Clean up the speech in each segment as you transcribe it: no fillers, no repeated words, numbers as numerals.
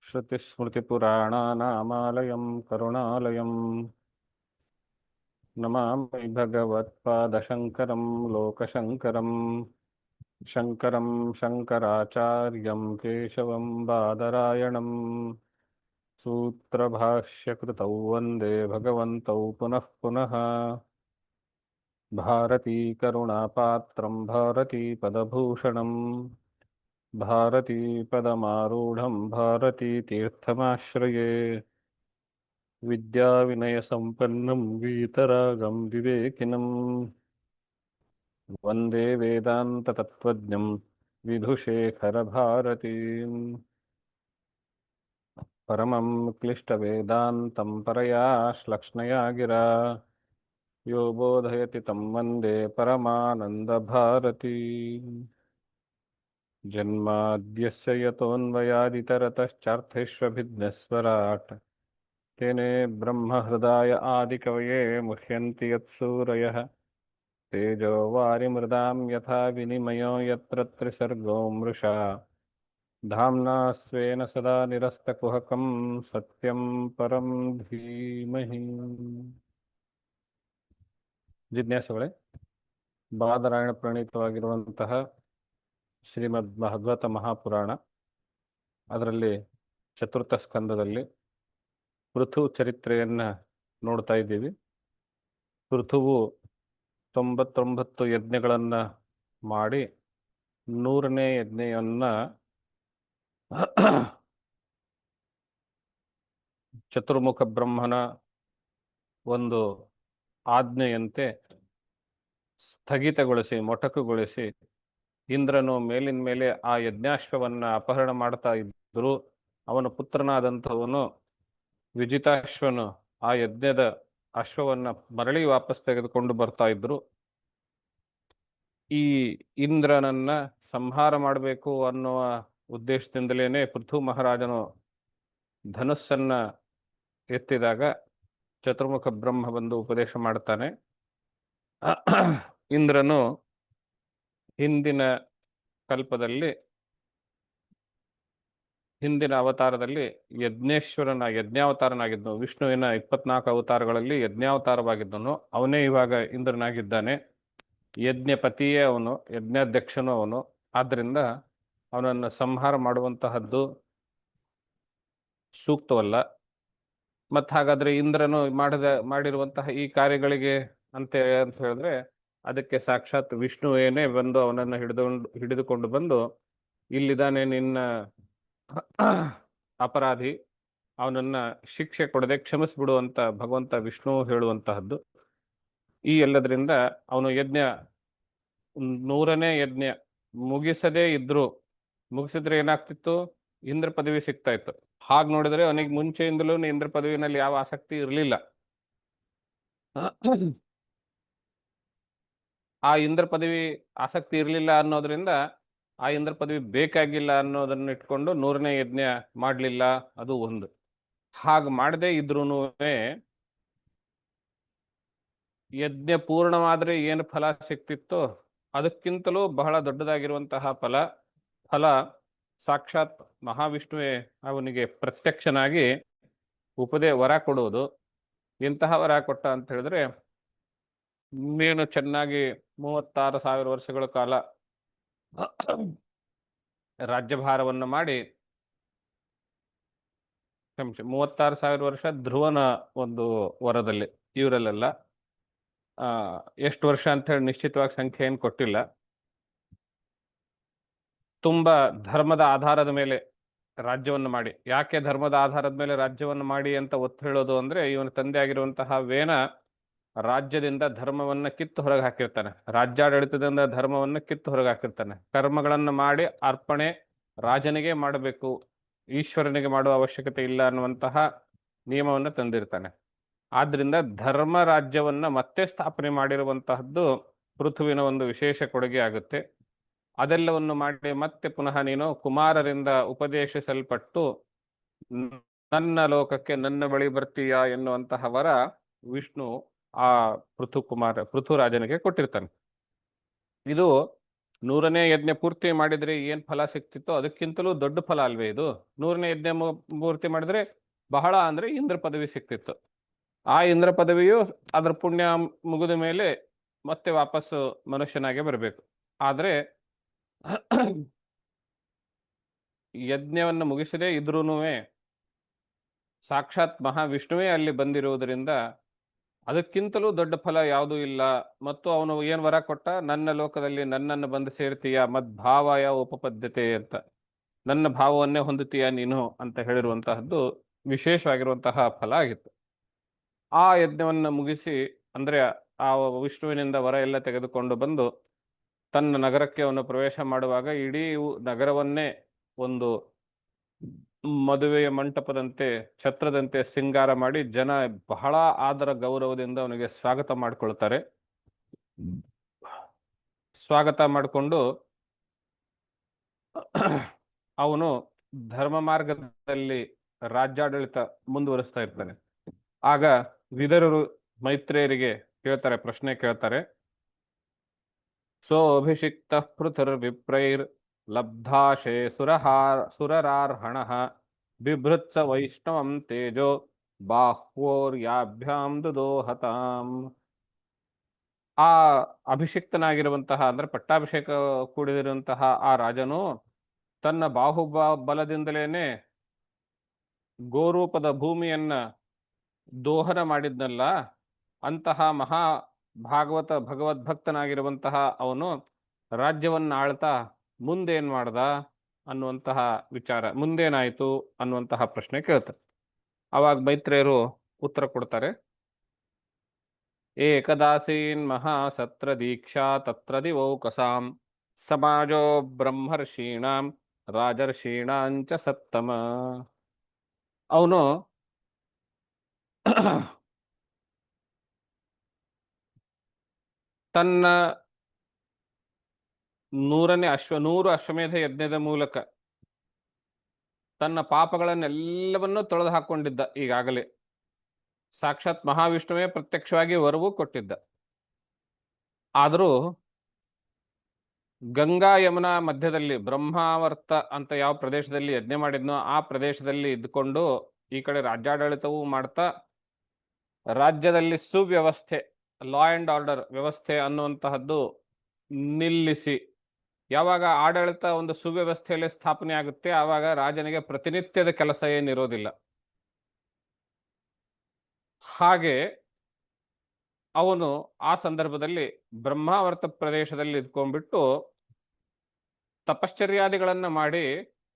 श्रुतिस्मृतिपुराणानामालयं करुणालयं नमामि भगवत्पादशङ्करं लोकशङ्करं शङ्करं शङ्कराचार्यं केशवं बादरायणं सूत्रभाष्यकृतौ वन्दे भगवन्तौ पुनः पुनः भारतीकरुणापात्रं भारतीपदभूषणं भारतीपदमारूढं भारतीतीर्थमाश्रये विद्याविनयसम्पन्नं वीतरागं विवेकिनं वन्दे वेदान्ततत्त्वज्ञं विधुशेखरभारतीं परमं क्लिष्टवेदान्तं परया श्लक्ष्णया गिरा यो बोधयति तं वन्दे परमानन्दभारतीम् जन्माद्यस्य यतोऽन्वयादितरतश्चार्थेष्वभिघ्नस्वराट् तेने ब्रह्महृदाय आदिकवये मुह्यन्ति यत्सूरयः तेजो वारिमृदां यथा विनिमयो यत्र त्रिसर्गो मृषा धाम्ना स्वेन सदा निरस्तकुहकं सत्यं परं धीमहि ಜಿಜ್ಞಾಸುಗಳೇ, ಬಾದರಾಯಣ ಪ್ರಣೀತವಾಗಿರುವಂತಹ ಶ್ರೀಮದ್ ಭಾಗವತ ಮಹಾಪುರಾಣ ಅದರಲ್ಲಿ ಚತುರ್ಥ ಸ್ಕಂದದಲ್ಲಿ ಪೃಥು ಚರಿತ್ರೆಯನ್ನು ನೋಡ್ತಾ ಇದ್ದೀವಿ. ಪೃಥುವು 99 ಯಜ್ಞಗಳನ್ನು ಮಾಡಿ 100ನೇ ಯಜ್ಞವನ್ನು ಚತುರ್ಮುಖ ಬ್ರಹ್ಮನ ಒಂದು ಆಜ್ಞೆಯಂತೆ ಸ್ಥಗಿತಗೊಳಿಸಿ ಮೊಟಕುಗೊಳಿಸಿ ಇಂದ್ರನು ಮೇಲಿನ ಮೇಲೆ ಆ ಯಜ್ಞಾಶ್ವವನ್ನು ಅಪಹರಣ ಮಾಡ್ತಾ ಇದ್ದರು. ಅವನ ಪುತ್ರನಾದಂಥವನು ವಿಜಿತಾಶ್ವನು ಆ ಯಜ್ಞದ ಅಶ್ವವನ್ನು ಮರಳಿ ವಾಪಸ್ ತೆಗೆದುಕೊಂಡು ಬರ್ತಾ ಇದ್ರು. ಈ ಇಂದ್ರನನ್ನ ಸಂಹಾರ ಮಾಡಬೇಕು ಅನ್ನುವ ಉದ್ದೇಶದಿಂದಲೇ ಪೃಥು ಮಹಾರಾಜನು ಧನುಸ್ಸನ್ನ ಎತ್ತಿದಾಗ ಚತುರ್ಮುಖ ಬ್ರಹ್ಮ ಬಂದು ಉಪದೇಶ ಮಾಡ್ತಾನೆ. ಇಂದ್ರನು ಹಿಂದಿನ ಅವತಾರದಲ್ಲಿ ಯಜ್ಞಾವತಾರನಾಗಿದ್ದನು. ವಿಷ್ಣುವಿನ 24 ಅವತಾರಗಳಲ್ಲಿ ಯಜ್ಞಾವತಾರವಾಗಿದ್ದನು. ಅವನೇ ಇವಾಗ ಇಂದ್ರನಾಗಿದ್ದಾನೆ. ಯಜ್ಞಪತಿಯೇ ಅವನು, ಯಜ್ಞಾಧ್ಯಕ್ಷನೂ ಅವನು. ಆದ್ದರಿಂದ ಅವನನ್ನು ಸಂಹಾರ ಮಾಡುವಂತಹದ್ದು ಸೂಕ್ತವಲ್ಲ. ಮತ್ತು ಹಾಗಾದ್ರೆ ಇಂದ್ರನು ಮಾಡಿರುವಂತಹ ಈ ಕಾರ್ಯಗಳಿಗೆ ಅಂತ ಹೇಳಿದ್ರೆ ಅದಕ್ಕೆ ಸಾಕ್ಷಾತ್ ವಿಷ್ಣುವೇನೇ ಬಂದು ಅವನನ್ನು ಹಿಡಿದುಕೊಂಡು ಬಂದು, ಇಲ್ಲಿದ್ದಾನೆ ನಿನ್ನ ಅಪರಾಧಿ, ಅವನನ್ನ ಶಿಕ್ಷೆ ಕೊಡದೆ ಕ್ಷಮಿಸ್ಬಿಡು ಅಂತ ಭಗವಂತ ವಿಷ್ಣು ಹೇಳುವಂತಹದ್ದು. ಈ ಎಲ್ಲದರಿಂದ ಅವನು 100ನೇ ಯಜ್ಞ ಮುಗಿಸಿದ್ರೆ ಏನಾಗ್ತಿತ್ತು? ಇಂದ್ರ ಪದವಿ ಸಿಗ್ತಾ ಇತ್ತು. ಹಾಗೆ ನೋಡಿದ್ರೆ ಅವನಿಗೆ ಮುಂಚೆಯಿಂದಲೂ ಇಂದ್ರ ಪದವಿನಲ್ಲಿ ಯಾವ ಆಸಕ್ತಿ ಇರಲಿಲ್ಲ. ಆ ಇಂದ್ರ ಪದವಿ ಆಸಕ್ತಿ ಇರಲಿಲ್ಲ ಅನ್ನೋದ್ರಿಂದ ಆ ಇಂದ್ರ ಪದವಿ ಬೇಕಾಗಿಲ್ಲ ಅನ್ನೋದನ್ನ ಇಟ್ಕೊಂಡು 100ನೇ ಯಜ್ಞ ಮಾಡಲಿಲ್ಲ. ಅದು ಒಂದು. ಹಾಗೆ ಮಾಡದೇ ಇದ್ರೂ ಯಜ್ಞ ಪೂರ್ಣವಾದ್ರೆ ಏನು ಫಲ ಸಿಕ್ತಿತ್ತೋ ಅದಕ್ಕಿಂತಲೂ ಬಹಳ ದೊಡ್ಡದಾಗಿರುವಂತಹ ಫಲ ಸಾಕ್ಷಾತ್ ಮಹಾವಿಷ್ಣುವೇ ಅವನಿಗೆ ಪ್ರತ್ಯಕ್ಷನಾಗಿ ವರ ಕೊಡುವುದು. ಎಂತಹ ವರ ಕೊಟ್ಟ ಅಂತ ಹೇಳಿದ್ರೆ, ನೀನು ಚೆನ್ನಾಗಿ 36,000 ವರ್ಷಗಳ ಕಾಲ ರಾಜ್ಯಭಾರವನ್ನು ಮಾಡಿ 36,000 ವರ್ಷ ಧ್ರುವನ ಒಂದು ವರದಲ್ಲಿ, ಇವರಲ್ಲೆಲ್ಲ ಎಷ್ಟು ವರ್ಷ ಅಂತ ಹೇಳಿ ನಿಶ್ಚಿತವಾಗಿ ಸಂಖ್ಯೆ ಏನು ಕೊಟ್ಟಿಲ್ಲ. ತುಂಬಾ ಧರ್ಮದ ಆಧಾರದ ಮೇಲೆ ರಾಜ್ಯವನ್ನು ಮಾಡಿ. ಯಾಕೆ ಧರ್ಮದ ಆಧಾರದ ಮೇಲೆ ರಾಜ್ಯವನ್ನು ಮಾಡಿ ಅಂತ ಒತ್ತು ಹೇಳೋದು ಅಂದ್ರೆ, ಇವನ ತಂದೆ ಆಗಿರುವಂತಹ ವೇನ ರಾಜ್ಯದಿಂದ ಧರ್ಮವನ್ನ ಕಿತ್ತು ಹೊರಗೆ ಹಾಕಿರ್ತಾನೆ. ರಾಜ್ಯಾಡಳಿತದಿಂದ ಧರ್ಮವನ್ನ ಕಿತ್ತು ಹೊರಗೆ ಹಾಕಿರ್ತಾನೆ. ಕರ್ಮಗಳನ್ನು ಮಾಡಿ ಅರ್ಪಣೆ ರಾಜನಿಗೆ ಮಾಡಬೇಕು, ಈಶ್ವರನಿಗೆ ಮಾಡುವ ಅವಶ್ಯಕತೆ ಇಲ್ಲ ಅನ್ನುವಂತಹ ನಿಯಮವನ್ನು ತಂದಿರ್ತಾನೆ. ಆದ್ರಿಂದ ಧರ್ಮ ರಾಜ್ಯವನ್ನ ಮತ್ತೆ ಸ್ಥಾಪನೆ ಮಾಡಿರುವಂತಹದ್ದು ಪೃಥುವಿನ ಒಂದು ವಿಶೇಷ ಕೊಡುಗೆ ಆಗುತ್ತೆ. ಅದೆಲ್ಲವನ್ನು ಮಾಡಿ ಮತ್ತೆ ಪುನಃ ನೀನು ಕುಮಾರರಿಂದ ಉಪದೇಶಿಸಲ್ಪಟ್ಟು ನನ್ನ ಲೋಕಕ್ಕೆ ನನ್ನ ಬಳಿ ಬರ್ತೀಯಾ ಎನ್ನುವಂತಹ ವರ ವಿಷ್ಣು ಆ ಪೃಥುರಾಜನಿಗೆ ಕೊಟ್ಟಿರ್ತಾನೆ. ಇದು 100ನೇ ಯಜ್ಞ ಪೂರ್ತಿ ಮಾಡಿದ್ರೆ ಏನ್ ಫಲ ಸಿಕ್ತಿತ್ತೋ ಅದಕ್ಕಿಂತಲೂ ದೊಡ್ಡ ಫಲ ಅಲ್ವೇ ಇದು. 100ನೇ ಯಜ್ಞ ಪೂರ್ತಿ ಮಾಡಿದ್ರೆ ಬಹಳ ಅಂದ್ರೆ ಇಂದ್ರ ಪದವಿ ಸಿಕ್ತಿತ್ತು. ಆ ಇಂದ್ರ ಪದವಿಯು ಅದ್ರ ಪುಣ್ಯ ಮುಗಿದ ಮೇಲೆ ಮತ್ತೆ ವಾಪಸ್ಸು ಮನುಷ್ಯನಾಗೆ ಬರಬೇಕು. ಆದ್ರೆ ಯಜ್ಞವನ್ನು ಮುಗಿಸದೇ ಇದ್ರೂನುವೆ ಸಾಕ್ಷಾತ್ ಮಹಾವಿಷ್ಣುವೇ ಅಲ್ಲಿ ಬಂದಿರುವುದರಿಂದ ಅದಕ್ಕಿಂತಲೂ ದೊಡ್ಡ ಫಲ ಯಾವುದೂ ಇಲ್ಲ. ಮತ್ತು ಅವನು ಏನು ವರ ಕೊಟ್ಟ, ನನ್ನ ಲೋಕದಲ್ಲಿ ನನ್ನನ್ನು ಬಂದು ಸೇರ್ತೀಯ ಮದ್ಭಾವಯ ಉಪಪದ್ಯತೆ ಅಂತ, ನನ್ನ ಭಾವವನ್ನೇ ಹೊಂದುತ್ತೀಯ ನೀನು ಅಂತ ಹೇಳಿರುವಂತಹದ್ದು ವಿಶೇಷವಾಗಿರುವಂತಹ ಫಲ ಆಗಿತ್ತು. ಆ ಯಜ್ಞವನ್ನು ಮುಗಿಸಿ ಅಂದ್ರೆ ಆ ವಿಷ್ಣುವಿನಿಂದ ವರ ಎಲ್ಲ ತೆಗೆದುಕೊಂಡು ಬಂದು ತನ್ನ ನಗರಕ್ಕೆ ಅವನು ಪ್ರವೇಶ ಮಾಡುವಾಗ ಇಡೀ ನಗರವನ್ನೇ ಒಂದು ಮದುವೆಯ ಮಂಟಪದಂತೆ ಛತ್ರದಂತೆ ಸಿಂಗಾರ ಮಾಡಿ ಜನ ಬಹಳ ಆದರ ಗೌರವದಿಂದ ಅವನಿಗೆ ಸ್ವಾಗತ ಮಾಡಿಕೊಳ್ತಾರೆ. ಸ್ವಾಗತ ಮಾಡಿಕೊಂಡು ಅವನು ಧರ್ಮ ಮಾರ್ಗದಲ್ಲಿ ರಾಜ್ಯಾಡಳಿತ ಮುಂದುವರಿಸ್ತಾ ಇರ್ತಾನೆ. ಆಗ ವಿದರರು ಮೈತ್ರೇಯರಿಗೆ ಕೇಳ್ತಾರೆ, ಪ್ರಶ್ನೆ ಕೇಳ್ತಾರೆ. ಸೋಭಿಷಿಕ್ತ ಪೃಥುರ್ ವಿಪ್ರೈರ್ ಲಬ್ಧಾಶೇ ಸುರರಾರ್ಹಣಃ ಬಿಭೃತ್ಸ ವೈಷ್ಣವಂ ತೇಜೋ ಬಾಹ್ವೋರ್ಯಾಭ್ಯಾಂ ದುದೋಹತಾಂ. ಆ ಅಭಿಷಿಕ್ತನಾಗಿರುವಂತಹ ಅಂದ್ರೆ ಪಟ್ಟಾಭಿಷೇಕ ಕೂಡಿದಿರುವಂತಹ ಆ ರಾಜನು ತನ್ನ ಬಾಹುಬಲದಿಂದಲೇನೆ ಗೋರೂಪದ ಭೂಮಿಯನ್ನ ದೋಹನ ಮಾಡಿದ್ನಲ್ಲ, ಅಂತಹ ಮಹಾ ಭಾಗವತ ಭಗವದ್ಭಕ್ತನಾಗಿರುವಂತಹ ಅವನು ರಾಜ್ಯವನ್ನ ಆಳ್ತಾ ಮುಂದೇನ್ ಮಾಡ್ದ ಅನ್ನುವಂತಹ ವಿಚಾರ, ಮುಂದೇನಾಯ್ತು ಅನ್ನುವಂತಹ ಪ್ರಶ್ನೆ ಕೇಳ್ತಾರೆ. ಅವಾಗ ಮೈತ್ರೇಯರು ಉತ್ತರ ಕೊಡ್ತಾರೆ. ಏಕದಾಸೀನ್ ಮಹಾಸತ್ರ ದೀಕ್ಷಾ ತತ್ರ ದಿವೌಕಸಾಂ ಸಮಾಜೋ ಬ್ರಹ್ಮರ್ಷೀಣಾಂ ರಾಜರ್ಷೀಣಾಂಚ ಸತ್ತಮ. ಅವನು ತನ್ನ 100 ಅಶ್ವಮೇಧ ಯಜ್ಞದ ಮೂಲಕ ತನ್ನ ಪಾಪಗಳನ್ನೆಲ್ಲವನ್ನೂ ತೊಳೆದು ಹಾಕೊಂಡಿದ್ದ. ಈಗಾಗಲೇ ಸಾಕ್ಷಾತ್ ಮಹಾವಿಷ್ಣುವೇ ಪ್ರತ್ಯಕ್ಷವಾಗಿ ವರವೂ ಕೊಟ್ಟಿದ್ದ. ಆದರೂ ಗಂಗಾ ಯಮುನಾ ಮಧ್ಯದಲ್ಲಿ ಬ್ರಹ್ಮಾವರ್ತ ಅಂತ ಯಾವ ಪ್ರದೇಶದಲ್ಲಿ ಯಜ್ಞ ಮಾಡಿದ್ನೋ ಆ ಪ್ರದೇಶದಲ್ಲಿ ಇದ್ಕೊಂಡು ಈ ಕಡೆ ರಾಜ್ಯಾಡಳಿತವೂ ಮಾಡ್ತಾ ರಾಜ್ಯದಲ್ಲಿ ಸುವ್ಯವಸ್ಥೆ, ಲಾ ಅಂಡ್ ಆರ್ಡರ್ ವ್ಯವಸ್ಥೆ ಅನ್ನುವಂತಹದ್ದು ನಿಲ್ಲಿಸಿ, ಯಾವಾಗ ಆಡಳಿತ ಒಂದು ಸುವ್ಯವಸ್ಥೆಯಲ್ಲಿ ಸ್ಥಾಪನೆ ಆಗುತ್ತೆ ಆವಾಗ ರಾಜನಿಗೆ ಪ್ರತಿನಿತ್ಯದ ಕೆಲಸ ಏನಿರೋದಿಲ್ಲ. ಹಾಗೆ ಅವನು ಆ ಸಂದರ್ಭದಲ್ಲಿ ಬ್ರಹ್ಮಾವರ್ತ ಪ್ರದೇಶದಲ್ಲಿ ಇದ್ಕೊಂಡ್ಬಿಟ್ಟು ತಪಶ್ಚರ್ಯಾದಿಗಳನ್ನ ಮಾಡಿ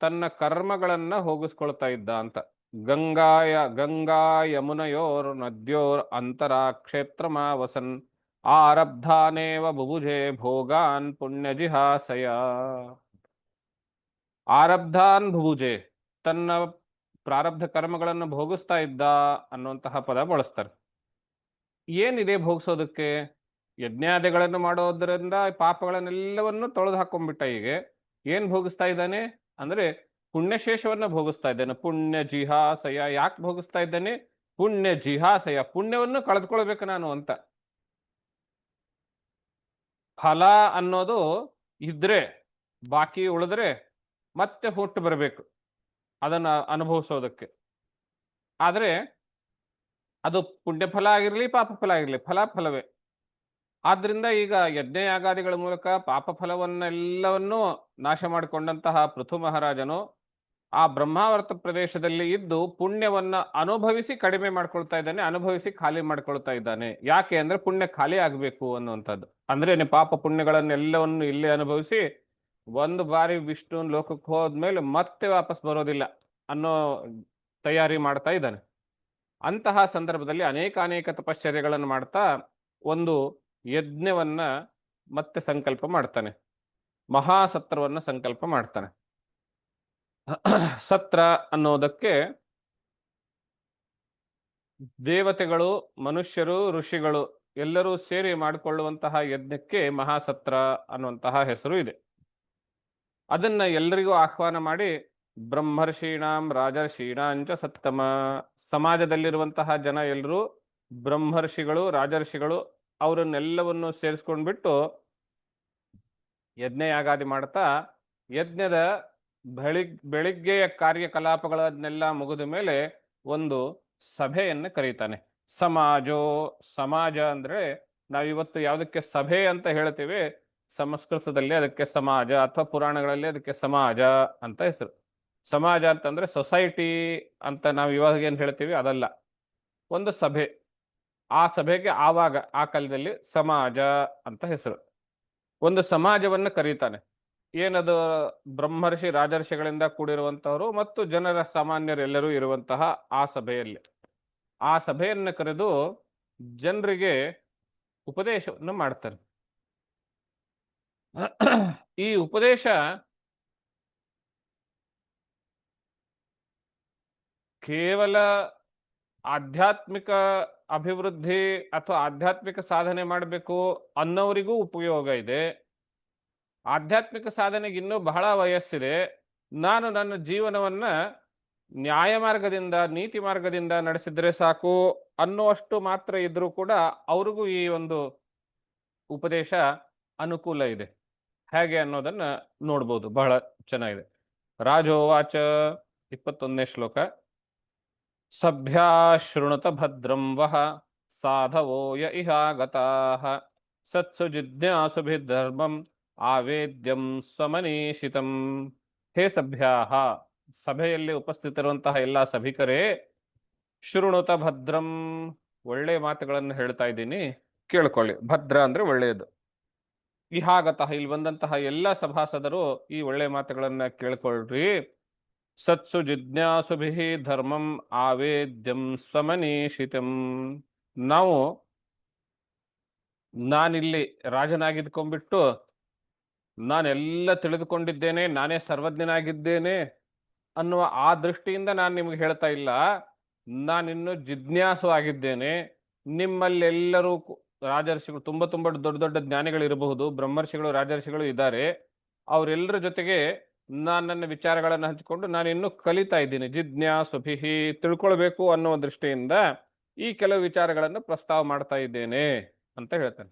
ತನ್ನ ಕರ್ಮಗಳನ್ನ ಹೋಗಿಸ್ಕೊಳ್ತಾ ಇದ್ದ ಅಂತ. ಗಂಗಾ ಯಮುನಯೋರ್ ನದ್ಯೋರ್ ಅಂತರ ಕ್ಷೇತ್ರಮಾವಸನ್ ಆರಬ್ಧಾನೇವ ಬುಭುಜೆ ಭೋಗಾನ್ ಪುಣ್ಯಜಿಹಾಸಯ. ಆರಬ್ಧಾನ್ ಬುಭುಜೆ, ತನ್ನ ಪ್ರಾರಬ್ಧ ಕರ್ಮಗಳನ್ನು ಭೋಗಿಸ್ತಾ ಇದ್ದ ಅನ್ನುವಂತಹ ಪದ ಬಳಸ್ತಾರೆ. ಏನಿದೆ ಭೋಗಿಸೋದಕ್ಕೆ? ಯಜ್ಞಾದಿಗಳನ್ನು ಮಾಡೋದ್ರಿಂದ ಪಾಪಗಳನ್ನೆಲ್ಲವನ್ನು ತೊಳೆದು ಹಾಕೊಂಡ್ಬಿಟ್ಟ. ಈಗ ಏನ್ ಭೋಗಿಸ್ತಾ ಇದ್ದಾನೆ ಅಂದ್ರೆ ಪುಣ್ಯಶೇಷವನ್ನ ಭೋಗಿಸ್ತಾ ಇದ್ದಾನೆ. ಪುಣ್ಯ ಜಿಹಾಸಯ. ಯಾಕೆ ಭೋಗಿಸ್ತಾ ಇದ್ದಾನೆ? ಪುಣ್ಯ ಜಿಹಾಸಯ, ಪುಣ್ಯವನ್ನು ಕಳೆದುಕೊಳ್ಬೇಕು ನಾನು ಅಂತ. ಫಲ ಅನ್ನೋದು ಇದ್ರೆ ಬಾಕಿ ಉಳಿದ್ರೆ ಮತ್ತೆ ಹುಟ್ಟು ಬರಬೇಕು ಅದನ್ನ ಅನುಭವಿಸೋದಕ್ಕೆ. ಆದ್ರೆ ಅದು ಪುಣ್ಯ ಫಲ ಆಗಿರ್ಲಿ ಪಾಪ ಫಲ ಆಗಿರ್ಲಿ, ಫಲವೇ. ಆದ್ರಿಂದ ಈಗ ಯಜ್ಞಯಾಗಾದಿಗಳ ಮೂಲಕ ಪಾಪ ಫಲವನ್ನೆಲ್ಲವನ್ನೂ ನಾಶ ಮಾಡಿಕೊಂಡಂತಹ ಪೃಥು ಮಹಾರಾಜನು ಆ ಬ್ರಹ್ಮಾವರ್ತ ಪ್ರದೇಶದಲ್ಲಿ ಇದ್ದು ಪುಣ್ಯವನ್ನ ಅನುಭವಿಸಿ ಕಡಿಮೆ ಮಾಡ್ಕೊಳ್ತಾ ಇದ್ದಾನೆ, ಅನುಭವಿಸಿ ಖಾಲಿ ಮಾಡ್ಕೊಳ್ತಾ ಇದ್ದಾನೆ. ಯಾಕೆ ಅಂದ್ರೆ ಪುಣ್ಯ ಖಾಲಿ ಆಗ್ಬೇಕು ಅನ್ನುವಂಥದ್ದು. ಅಂದ್ರೆ ಪಾಪ ಪುಣ್ಯಗಳನ್ನೆಲ್ಲವನ್ನು ಇಲ್ಲೇ ಅನುಭವಿಸಿ ಒಂದು ಬಾರಿ ವಿಷ್ಣು ಲೋಕಕ್ಕೆ ಹೋದ್ಮೇಲೆ ಮತ್ತೆ ವಾಪಸ್ ಬರೋದಿಲ್ಲ ಅನ್ನೋ ತಯಾರಿ ಮಾಡ್ತಾ ಇದ್ದಾನೆ. ಅಂತಹ ಸಂದರ್ಭದಲ್ಲಿ ಅನೇಕ ತಪಶ್ಚರ್ಯಗಳನ್ನು ಮಾಡ್ತಾ ಒಂದು ಯಜ್ಞವನ್ನ ಮತ್ತೆ ಸಂಕಲ್ಪ ಮಾಡ್ತಾನೆ. ಮಹಾಸತ್ರವನ್ನ ಸಂಕಲ್ಪ ಮಾಡ್ತಾನೆ. ಸತ್ರ ಅನ್ನೋದಕ್ಕೆ ದೇವತೆಗಳು, ಮನುಷ್ಯರು, ಋಷಿಗಳು ಎಲ್ಲರೂ ಸೇರಿ ಮಾಡಿಕೊಳ್ಳುವಂತಹ ಯಜ್ಞಕ್ಕೆ ಮಹಾಸತ್ರ ಅನ್ನುವಂತಹ ಹೆಸರು ಇದೆ. ಅದನ್ನ ಎಲ್ಲರಿಗೂ ಆಹ್ವಾನ ಮಾಡಿ ಬ್ರಹ್ಮರ್ಷೀಣಾಂ ರಾಜರ್ಷೀಣಾಂಚ ಸತ್ತಮ, ಸಮಾಜದಲ್ಲಿರುವಂತಹ ಜನ ಎಲ್ಲರೂ ಬ್ರಹ್ಮರ್ಷಿಗಳು, ರಾಜರ್ಷಿಗಳು ಅವರನ್ನೆಲ್ಲವನ್ನು ಸೇರಿಸ್ಕೊಂಡ್ಬಿಟ್ಟು ಯಜ್ಞಯಾಗಾದಿ ಮಾಡ್ತಾ ಯಜ್ಞದ ಬೆಳಿಗ್ಗೆಯ ಕಾರ್ಯಕಲಾಪಗಳನ್ನೆಲ್ಲ ಮುಗಿದ ಮೇಲೆ ಒಂದು ಸಭೆಯನ್ನು ಕರೀತಾನೆ. ಸಮಾಜ ಅಂದ್ರೆ ನಾವಿವತ್ತು ಯಾವುದಕ್ಕೆ ಸಭೆ ಅಂತ ಹೇಳ್ತೀವಿ, ಸಂಸ್ಕೃತದಲ್ಲಿ ಅದಕ್ಕೆ ಸಮಾಜ, ಅಥವಾ ಪುರಾಣಗಳಲ್ಲಿ ಅದಕ್ಕೆ ಸಮಾಜ ಅಂತ ಹೆಸರು. ಸಮಾಜ ಅಂತಂದ್ರೆ ಸೊಸೈಟಿ ಅಂತ ನಾವು ಇವಾಗ ಏನ್ ಹೇಳ್ತೀವಿ ಅದಲ್ಲ, ಒಂದು ಸಭೆ. ಆ ಸಭೆಗೆ ಆವಾಗ ಆ ಕಾಲದಲ್ಲಿ ಸಮಾಜ ಅಂತ ಹೆಸರು. ಒಂದು ಸಮಾಜವನ್ನು ಕರೀತಾನೆ. ಏನದು? ಬ್ರಹ್ಮರ್ಷಿ ರಾಜರ್ಷಿಗಳಿಂದ ಕೂಡಿರುವಂತಹವರು ಮತ್ತು ಜನರ ಸಾಮಾನ್ಯರೆಲ್ಲರೂ ಇರುವಂತಹ ಆ ಸಭೆಯಲ್ಲಿ, ಆ ಸಭೆಯನ್ನು ಕರೆದು ಜನರಿಗೆ ಉಪದೇಶವನ್ನು ಮಾಡ್ತಾರೆ. ಈ ಉಪದೇಶ ಕೇವಲ ಆಧ್ಯಾತ್ಮಿಕ ಅಭಿವೃದ್ಧಿ ಅಥವಾ ಆಧ್ಯಾತ್ಮಿಕ ಸಾಧನೆ ಮಾಡಬೇಕು ಅನ್ನೋರಿಗೂ ಉಪಯೋಗ ಇದೆ. ಆಧ್ಯಾತ್ಮಿಕ ಸಾಧನೆಗೆ ಇನ್ನೂ ಬಹಳ ವಯಸ್ಸಿದೆ, ನಾನು ನನ್ನ ಜೀವನವನ್ನ ನ್ಯಾಯ ಮಾರ್ಗದಿಂದ ನೀತಿ ಮಾರ್ಗದಿಂದ ನಡೆಸಿದ್ರೆ ಸಾಕು ಅನ್ನುವಷ್ಟು ಮಾತ್ರ ಇದ್ರೂ ಕೂಡ ಅವ್ರಿಗೂ ಈ ಒಂದು ಉಪದೇಶ ಅನುಕೂಲ ಇದೆ. ಹೇಗೆ ಅನ್ನೋದನ್ನ ನೋಡ್ಬೋದು, ಬಹಳ ಚೆನ್ನಾಗಿದೆ. ರಾಜೋವಾಚ 21ನೇ ಶ್ಲೋಕ. ಸಭ್ಯಾ ಶೃಣುತ ಭದ್ರಂ ವಹ ಸಾಧವೋ ಯ ಇಹಾಗತಾಃ ಸತ್ಸು ಜಿಜ್ಞಾಸುಭಿರ್ಧರ್ಮಂ ಆವೇದ್ಯಂ ಸ್ವಮನೀಷಿತಂ. ಹೇ ಸಭ್ಯಾಹ, ಸಭೆಯಲ್ಲಿ ಉಪಸ್ಥಿತರುವಂತಹ ಎಲ್ಲ ಸಭಿಕರೇ, ಶೃಣುತ ಭದ್ರಂ, ಒಳ್ಳೆ ಮಾತುಗಳನ್ನು ಹೇಳ್ತಾ ಇದ್ದೀನಿ, ಕೇಳ್ಕೊಳ್ಳಿ. ಭದ್ರ ಅಂದ್ರೆ ಒಳ್ಳೆಯದು. ಇಹಾಗತಃ, ಇಲ್ಲಿ ಬಂದಂತಹ ಎಲ್ಲ ಸಭಾಸದರು ಈ ಒಳ್ಳೆ ಮಾತುಗಳನ್ನ ಕೇಳ್ಕೊಳ್ರಿ. ಸತ್ಸು ಜಿಜ್ಞಾಸುಭಿ ಧರ್ಮಂ ಆವೇದ್ಯಂ ಸ್ವಮನೀಷಿತಂ. ನಾವು ನಾನಿಲ್ಲಿ ರಾಜನಾಗಿದ್ಕೊಂಡ್ಬಿಟ್ಟು ನಾನೆಲ್ಲ ತಿಳಿದುಕೊಂಡಿದ್ದೇನೆ, ನಾನೇ ಸರ್ವಜ್ಞನಾಗಿದ್ದೇನೆ ಅನ್ನುವ ಆ ದೃಷ್ಟಿಯಿಂದ ನಾನು ನಿಮ್ಗೆ ಹೇಳ್ತಾ ಇಲ್ಲ. ನಾನಿನ್ನು ಜಿಜ್ಞಾಸು ಆಗಿದ್ದೇನೆ. ನಿಮ್ಮಲ್ಲೆಲ್ಲರೂ ರಾಜರ್ಷಿಗಳು, ತುಂಬಾ ದೊಡ್ಡ ದೊಡ್ಡ ಜ್ಞಾನಿಗಳು ಇರಬಹುದು, ಬ್ರಹ್ಮರ್ಷಿಗಳು ರಾಜರ್ಷಿಗಳು ಇದ್ದಾರೆ. ಅವರೆಲ್ಲರ ಜೊತೆಗೆ ನಾನು ನನ್ನ ವಿಚಾರಗಳನ್ನು ಹಂಚಿಕೊಂಡು ನಾನು ಇನ್ನೂ ಕಲಿತಾ ಇದ್ದೀನಿ. ಜಿಜ್ಞಾಸುಭಿಹಿ, ತಿಳ್ಕೊಳ್ಬೇಕು ಅನ್ನೋ ದೃಷ್ಟಿಯಿಂದ ಈ ಕೆಲವು ವಿಚಾರಗಳನ್ನು ಪ್ರಸ್ತಾವ ಮಾಡ್ತಾ ಇದ್ದೇನೆ ಅಂತ ಹೇಳ್ತಾನೆ.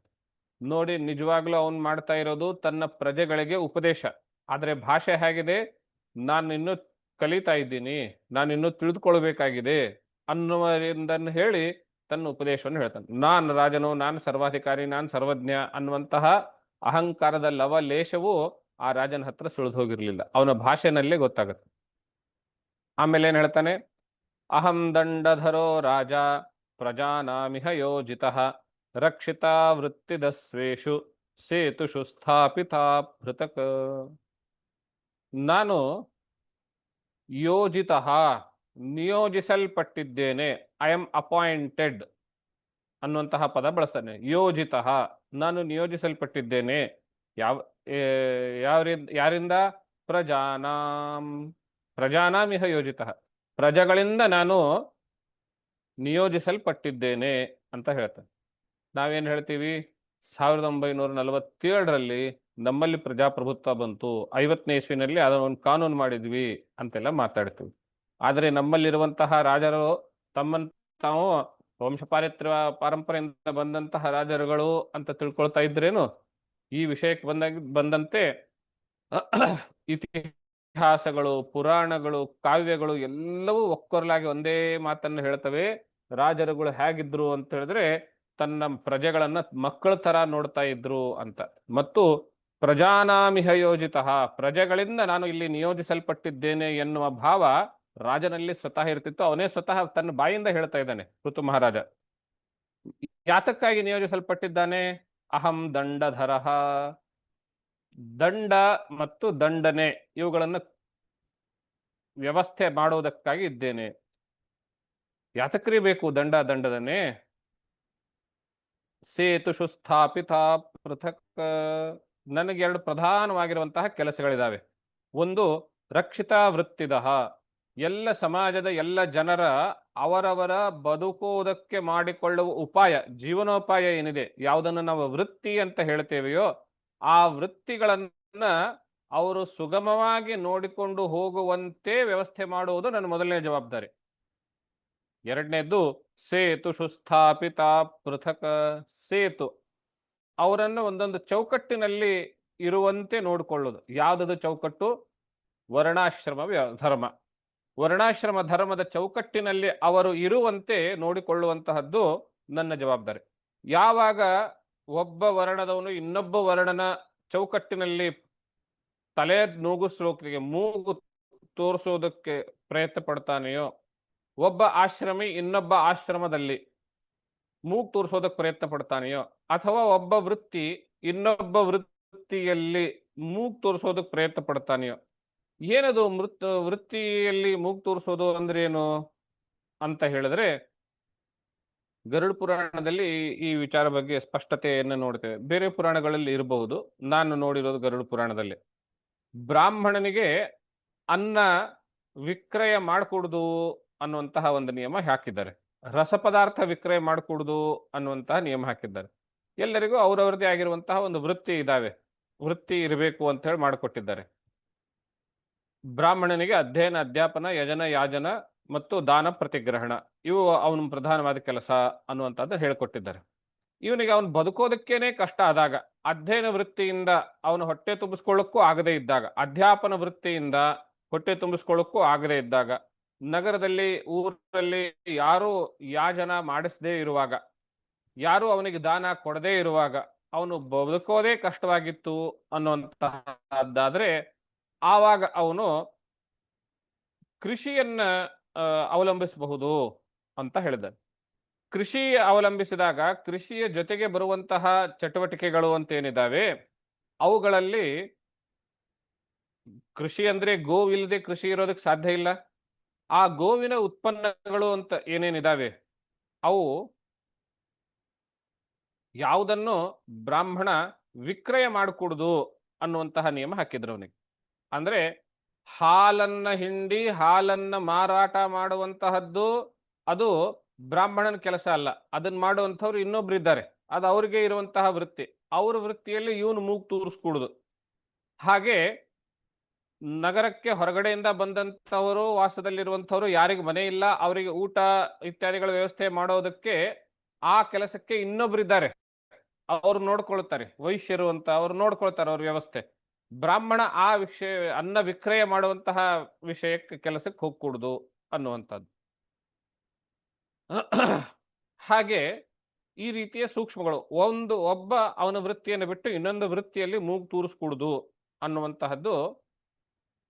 ನೋಡಿ, ನಿಜವಾಗ್ಲೂ ಅವನು ಮಾಡ್ತಾ ಇರೋದು ತನ್ನ ಪ್ರಜೆಗಳಿಗೆ ಉಪದೇಶ. ಆದರೆ ಭಾಷೆ ಹೇಗಿದೆ? ನಾನು ಇನ್ನೂ ಕಲಿತಾ ಇದ್ದೀನಿ, ನಾನು ಇನ್ನೂ ತಿಳಿದುಕೊಳ್ಬೇಕಾಗಿದೆ ಅನ್ನುವರಿಂದನ್ನು ಹೇಳಿ ತನ್ನ ಉಪದೇಶವನ್ನು ಹೇಳ್ತಾನೆ. ನಾನು ರಾಜನು, ನಾನು ಸರ್ವಾಧಿಕಾರಿ, ನಾನು ಸರ್ವಜ್ಞ ಅನ್ನುವಂತಹ ಅಹಂಕಾರದ ಲವಲೇಶವು ಆ ರಾಜನ ಹತ್ರ ಸುಳಿದು ಹೋಗಿರ್ಲಿಲ್ಲ, ಅವನ ಭಾಷೆನಲ್ಲೇ ಗೊತ್ತಾಗುತ್ತೆ. ಆಮೇಲೆ ಏನ್ ಹೇಳ್ತಾನೆ? ಅಹಂ ದಂಡಧರೋ ರಾಜ ಪ್ರಜಾನಾಮಿಹ ಯೋಜಿತಃ ರಕ್ಷಿತಾ ವೃತ್ತಿದಸ್ವೇಷು ಸೇತುಷು ಸ್ಥಾಪಿತಾ ಪೃಥಕ್. ನಾನು ಯೋಜಿತಃ, ನಿಯೋಜಿಸಲ್ಪಟ್ಟಿದ್ದೇನೆ. ಐ ಆಮ್ ಅಪಾಯಿಂಟೆಡ್ ಅನ್ನುವಂತಹ ಪದ ಬಳಸ್ತಾನೆ. ಯೋಜಿತಃ, ನಾನು ನಿಯೋಜಿಸಲ್ಪಟ್ಟಿದ್ದೇನೆ. ಯಾರಿಂದ? ಪ್ರಜಾನಾಂ ಇಹ ಯೋಜಿತಃ, ಪ್ರಜೆಗಳಿಂದ ನಾನು ನಿಯೋಜಿಸಲ್ಪಟ್ಟಿದ್ದೇನೆ ಅಂತ ಹೇಳ್ತಾನೆ. ನಾವೇನು ಹೇಳ್ತೀವಿ? 1947ರಲ್ಲಿ ನಮ್ಮಲ್ಲಿ ಪ್ರಜಾಪ್ರಭುತ್ವ ಬಂತು, 50ನೇ ಇಸ್ವಿನಲ್ಲಿ ಅದನ್ನು ಕಾನೂನು ಮಾಡಿದ್ವಿ ಅಂತೆಲ್ಲ ಮಾತಾಡ್ತೀವಿ. ಆದರೆ ನಮ್ಮಲ್ಲಿರುವಂತಹ ರಾಜರು ತಮ್ಮನ್ನು ತಾವು ಪಾರಂಪರೆಯಿಂದ ಬಂದಂತಹ ರಾಜರುಗಳು ಅಂತ ತಿಳ್ಕೊಳ್ತಾ ಇದ್ರೇನು? ಈ ವಿಷಯಕ್ಕೆ ಬಂದಂತೆ ಇತಿಹಾಸಗಳು, ಪುರಾಣಗಳು, ಕಾವ್ಯಗಳು ಎಲ್ಲವೂ ಒಕ್ಕೊರಲಾಗಿ ಒಂದೇ ಮಾತನ್ನು ಹೇಳ್ತವೆ. ರಾಜರುಗಳು ಹೇಗಿದ್ರು ಅಂತ ಹೇಳಿದ್ರೆ ತನ್ನ ಪ್ರಜೆಗಳನ್ನ ಮಕ್ಕಳ ತರ ನೋಡ್ತಾ ಇದ್ರು ಅಂತ. ಮತ್ತು ಪ್ರಜಾನಾಮಿಹ ಯೋಜಿತಃ, ಪ್ರಜೆಗಳಿಂದ ನಾನು ಇಲ್ಲಿ ನಿಯೋಜಿಸಲ್ಪಟ್ಟಿದ್ದೇನೆ ಎನ್ನುವ ಭಾವ ರಾಜನಲ್ಲಿ ಸ್ವತಃ ಇರ್ತಿತ್ತು. ಅವನೇ ಸ್ವತಃ ತನ್ನ ಬಾಯಿಂದ ಹೇಳ್ತಾ ಇದ್ದಾನೆ ಋತು ಮಹಾರಾಜ. ಯಾತಕ್ಕಾಗಿ ನಿಯೋಜಿಸಲ್ಪಟ್ಟಿದ್ದಾನೆ? ಅಹಂ ದಂಡಧರಃ, ದಂಡ ಮತ್ತು ದಂಡನೆ ಇವುಗಳನ್ನು ವ್ಯವಸ್ಥೆ ಮಾಡುವುದಕ್ಕಾಗಿ ಇದ್ದೇನೆ. ಯಾತಕ್ರಿ ಬೇಕು ದಂಡ ದಂಡನೆ? ಸೇತುಷು ಸ್ಥಾಪಿತ ಪೃಥಕ್, ನನಗೆ 2 ಪ್ರಧಾನವಾಗಿರುವಂತಹ ಕೆಲಸಗಳಿದಾವೆ. ಒಂದು, ರಕ್ಷಿತಾ ವೃತ್ತಿದಃ, ಎಲ್ಲ ಸಮಾಜದ ಎಲ್ಲ ಜನರ ಅವರವರ ಬದುಕುವುದಕ್ಕೆ ಮಾಡಿಕೊಳ್ಳುವ ಉಪಾಯ, ಜೀವನೋಪಾಯ ಏನಿದೆ, ಯಾವುದನ್ನು ನಾವು ವೃತ್ತಿ ಅಂತ ಹೇಳ್ತೇವೆಯೋ ಆ ವೃತ್ತಿಗಳನ್ನ ಅವರು ಸುಗಮವಾಗಿ ನೋಡಿಕೊಂಡು ಹೋಗುವಂತೆ ವ್ಯವಸ್ಥೆ ಮಾಡುವುದು ನನ್ನ ಮೊದಲನೇ ಜವಾಬ್ದಾರಿ. ಎರಡನೇದ್ದು, ಸೇತುಷು ಸ್ಥಾಪಿತ ಪೃಥಕ್, ಸೇತು, ಅವರನ್ನು ಒಂದೊಂದು ಚೌಕಟ್ಟಿನಲ್ಲಿ ಇರುವಂತೆ ನೋಡಿಕೊಳ್ಳೋದು. ಯಾವುದದು ಚೌಕಟ್ಟು? ವರ್ಣಾಶ್ರಮ ಧರ್ಮ. ವರ್ಣಾಶ್ರಮ ಧರ್ಮದ ಚೌಕಟ್ಟಿನಲ್ಲಿ ಅವರು ಇರುವಂತೆ ನೋಡಿಕೊಳ್ಳುವಂತಹದ್ದು ನನ್ನ ಜವಾಬ್ದಾರಿ. ಯಾವಾಗ ಒಬ್ಬ ವರ್ಣದವನು ಇನ್ನೊಬ್ಬ ವರ್ಣನ ಚೌಕಟ್ಟಿನಲ್ಲಿ ತಲೆ ನೂಗಿಸೋಕೆ, ಮೂಗು ತೋರಿಸೋದಕ್ಕೆ ಪ್ರಯತ್ನ ಪಡ್ತಾನೆಯೋ, ಒಬ್ಬ ಆಶ್ರಮಿ ಇನ್ನೊಬ್ಬ ಆಶ್ರಮದಲ್ಲಿ ಮೂಗು ತೋರಿಸೋದಕ್ಕೆ ಪ್ರಯತ್ನ ಪಡ್ತಾನೆಯೋ, ಅಥವಾ ಒಬ್ಬ ವೃತ್ತಿ ಇನ್ನೊಬ್ಬ ವೃತ್ತಿಯಲ್ಲಿ ಮೂಗು ತೋರಿಸೋದಕ್ಕೆ ಪ್ರಯತ್ನ ಪಡ್ತಾನೆಯೋ, ಏನದು ವೃತ್ತಿಯಲ್ಲಿ ಮೂಗು ತೋರಿಸೋದು ಅಂದ್ರೆ ಏನು ಅಂತ ಹೇಳಿದ್ರೆ, ಗರುಡ ಪುರಾಣದಲ್ಲಿ ಈ ವಿಚಾರ ಬಗ್ಗೆ ಸ್ಪಷ್ಟತೆಯನ್ನು ನೋಡ್ತೇವೆ. ಬೇರೆ ಪುರಾಣಗಳಲ್ಲಿ ಇರಬಹುದು, ನಾನು ನೋಡಿರೋದು ಗರುಡ ಪುರಾಣದಲ್ಲಿ. ಬ್ರಾಹ್ಮಣನಿಗೆ ಅನ್ನ ವಿಕ್ರಯ ಮಾಡಿಕೊಡುದು ಅನ್ನುವಂತಹ ಒಂದು ನಿಯಮ ಹಾಕಿದ್ದಾರೆ. ರಸಪದಾರ್ಥ ವಿಕ್ರಯ ಮಾಡಿಕೊಡುದು ಅನ್ನುವಂತಹ ನಿಯಮ ಹಾಕಿದ್ದಾರೆ. ಎಲ್ಲರಿಗೂ ಅವರವರದೇ ಆಗಿರುವಂತಹ ಒಂದು ವೃತ್ತಿ ಇದಾವೆ, ವೃತ್ತಿ ಇರಬೇಕು ಅಂತ ಹೇಳಿ ಮಾಡಿಕೊಟ್ಟಿದ್ದಾರೆ. ಬ್ರಾಹ್ಮಣನಿಗೆ ಅಧ್ಯಯನ, ಅಧ್ಯಾಪನ, ಯಜನ, ಯಾಜನ ಮತ್ತು ದಾನ, ಪ್ರತಿಗ್ರಹಣ ಇವು ಅವನ ಪ್ರಧಾನವಾದ ಕೆಲಸ ಅನ್ನುವಂಥದ್ದು ಹೇಳ್ಕೊಟ್ಟಿದ್ದಾರೆ. ಇವನಿಗೆ ಅವನು ಬದುಕೋದಕ್ಕೇನೆ ಕಷ್ಟ ಆದಾಗ, ಅಧ್ಯಯನ ವೃತ್ತಿಯಿಂದ ಅವನು ಹೊಟ್ಟೆ ತುಂಬಿಸ್ಕೊಳ್ಳೋಕ್ಕೂ ಆಗದೇ ಇದ್ದಾಗ, ಅಧ್ಯಾಪನ ವೃತ್ತಿಯಿಂದ ಹೊಟ್ಟೆ ತುಂಬಿಸ್ಕೊಳ್ಳೋಕ್ಕೂ ಆಗದೇ ಇದ್ದಾಗ, ನಗರದಲ್ಲಿ ಊರಲ್ಲಿ ಯಾರೂ ಯಾಜನ ಮಾಡಿಸದೇ ಇರುವಾಗ, ಯಾರೂ ಅವನಿಗೆ ದಾನ ಕೊಡದೇ ಇರುವಾಗ ಅವನು ಬದುಕೋದೇ ಕಷ್ಟವಾಗಿತ್ತು ಅನ್ನುವಂತಹದ್ದಾದ್ರೆ, ಆವಾಗ ಅವನು ಕೃಷಿಯನ್ನ ಅವಲಂಬಿಸಬಹುದು ಅಂತ ಹೇಳಿದ್ದಾರೆ. ಕೃಷಿ ಅವಲಂಬಿಸಿದಾಗ ಕೃಷಿಯ ಜೊತೆಗೆ ಬರುವಂತಹ ಚಟುವಟಿಕೆಗಳು ಅಂತ ಏನಿದಾವೆ, ಅವುಗಳಲ್ಲಿ ಕೃಷಿ ಅಂದ್ರೆ ಗೋವಿಲ್ಲದೆ ಕೃಷಿ ಇರೋದಕ್ಕೆ ಸಾಧ್ಯ ಇಲ್ಲ. ಆ ಗೋವಿನ ಉತ್ಪನ್ನಗಳು ಅಂತ ಏನೇನಿದಾವೆ, ಅವು ಯಾವುದನ್ನು ಬ್ರಾಹ್ಮಣ ವಿಕ್ರಯ ಮಾಡಿಕೊಡುದು ಅನ್ನುವಂತಹ ನಿಯಮ ಹಾಕಿದ್ರು ಅವನಿಗೆ. ಅಂದ್ರೆ ಹಾಲನ್ನ ಹಿಂಡಿ ಹಾಲನ್ನ ಮಾರಾಟ ಮಾಡುವಂತಹದ್ದು ಅದು ಬ್ರಾಹ್ಮಣನ ಕೆಲಸ ಅಲ್ಲ. ಅದನ್ನ ಮಾಡುವಂಥವ್ರು ಇನ್ನೊಬ್ರು ಇದ್ದಾರೆ, ಅದು ಅವ್ರಿಗೆ ಇರುವಂತಹ ವೃತ್ತಿ. ಅವ್ರ ವೃತ್ತಿಯಲ್ಲಿ ಇವನು ಮೂಗು ತೂರಿಸ್ಕೊಡುದು. ಹಾಗೆ ನಗರಕ್ಕೆ ಹೊರಗಡೆಯಿಂದ ಬಂದಂಥವರು, ವಾಸದಲ್ಲಿರುವಂಥವ್ರು, ಯಾರಿಗೆ ಮನೆ ಇಲ್ಲ ಅವರಿಗೆ ಊಟ ಇತ್ಯಾದಿಗಳ ವ್ಯವಸ್ಥೆ ಮಾಡೋದಕ್ಕೆ ಆ ಕೆಲಸಕ್ಕೆ ಇನ್ನೊಬ್ರಿದ್ದಾರೆ, ಅವ್ರು ನೋಡ್ಕೊಳ್ತಾರೆ. ವೈಶ್ಯರು ಅಂತ ಅವ್ರು ನೋಡ್ಕೊಳ್ತಾರೆ ಅವ್ರ ವ್ಯವಸ್ಥೆ. ಬ್ರಾಹ್ಮಣ ಆ ವಿಷಯ ಅನ್ನ ವಿಕ್ರಯ ಮಾಡುವಂತಹ ವಿಷಯಕ್ಕೆ ಕೆಲಸಕ್ಕೆ ಹೋಗ್ಕೂಡುದು ಅನ್ನುವಂಥದ್ದು. ಹಾಗೆ ಈ ರೀತಿಯ ಸೂಕ್ಷ್ಮಗಳು. ಒಬ್ಬ ಅವನ ವೃತ್ತಿಯನ್ನು ಬಿಟ್ಟು ಇನ್ನೊಂದು ವೃತ್ತಿಯಲ್ಲಿ ಮೂಗು ತೂರಿಸ್ಕೂಡುದು ಅನ್ನುವಂತಹದ್ದು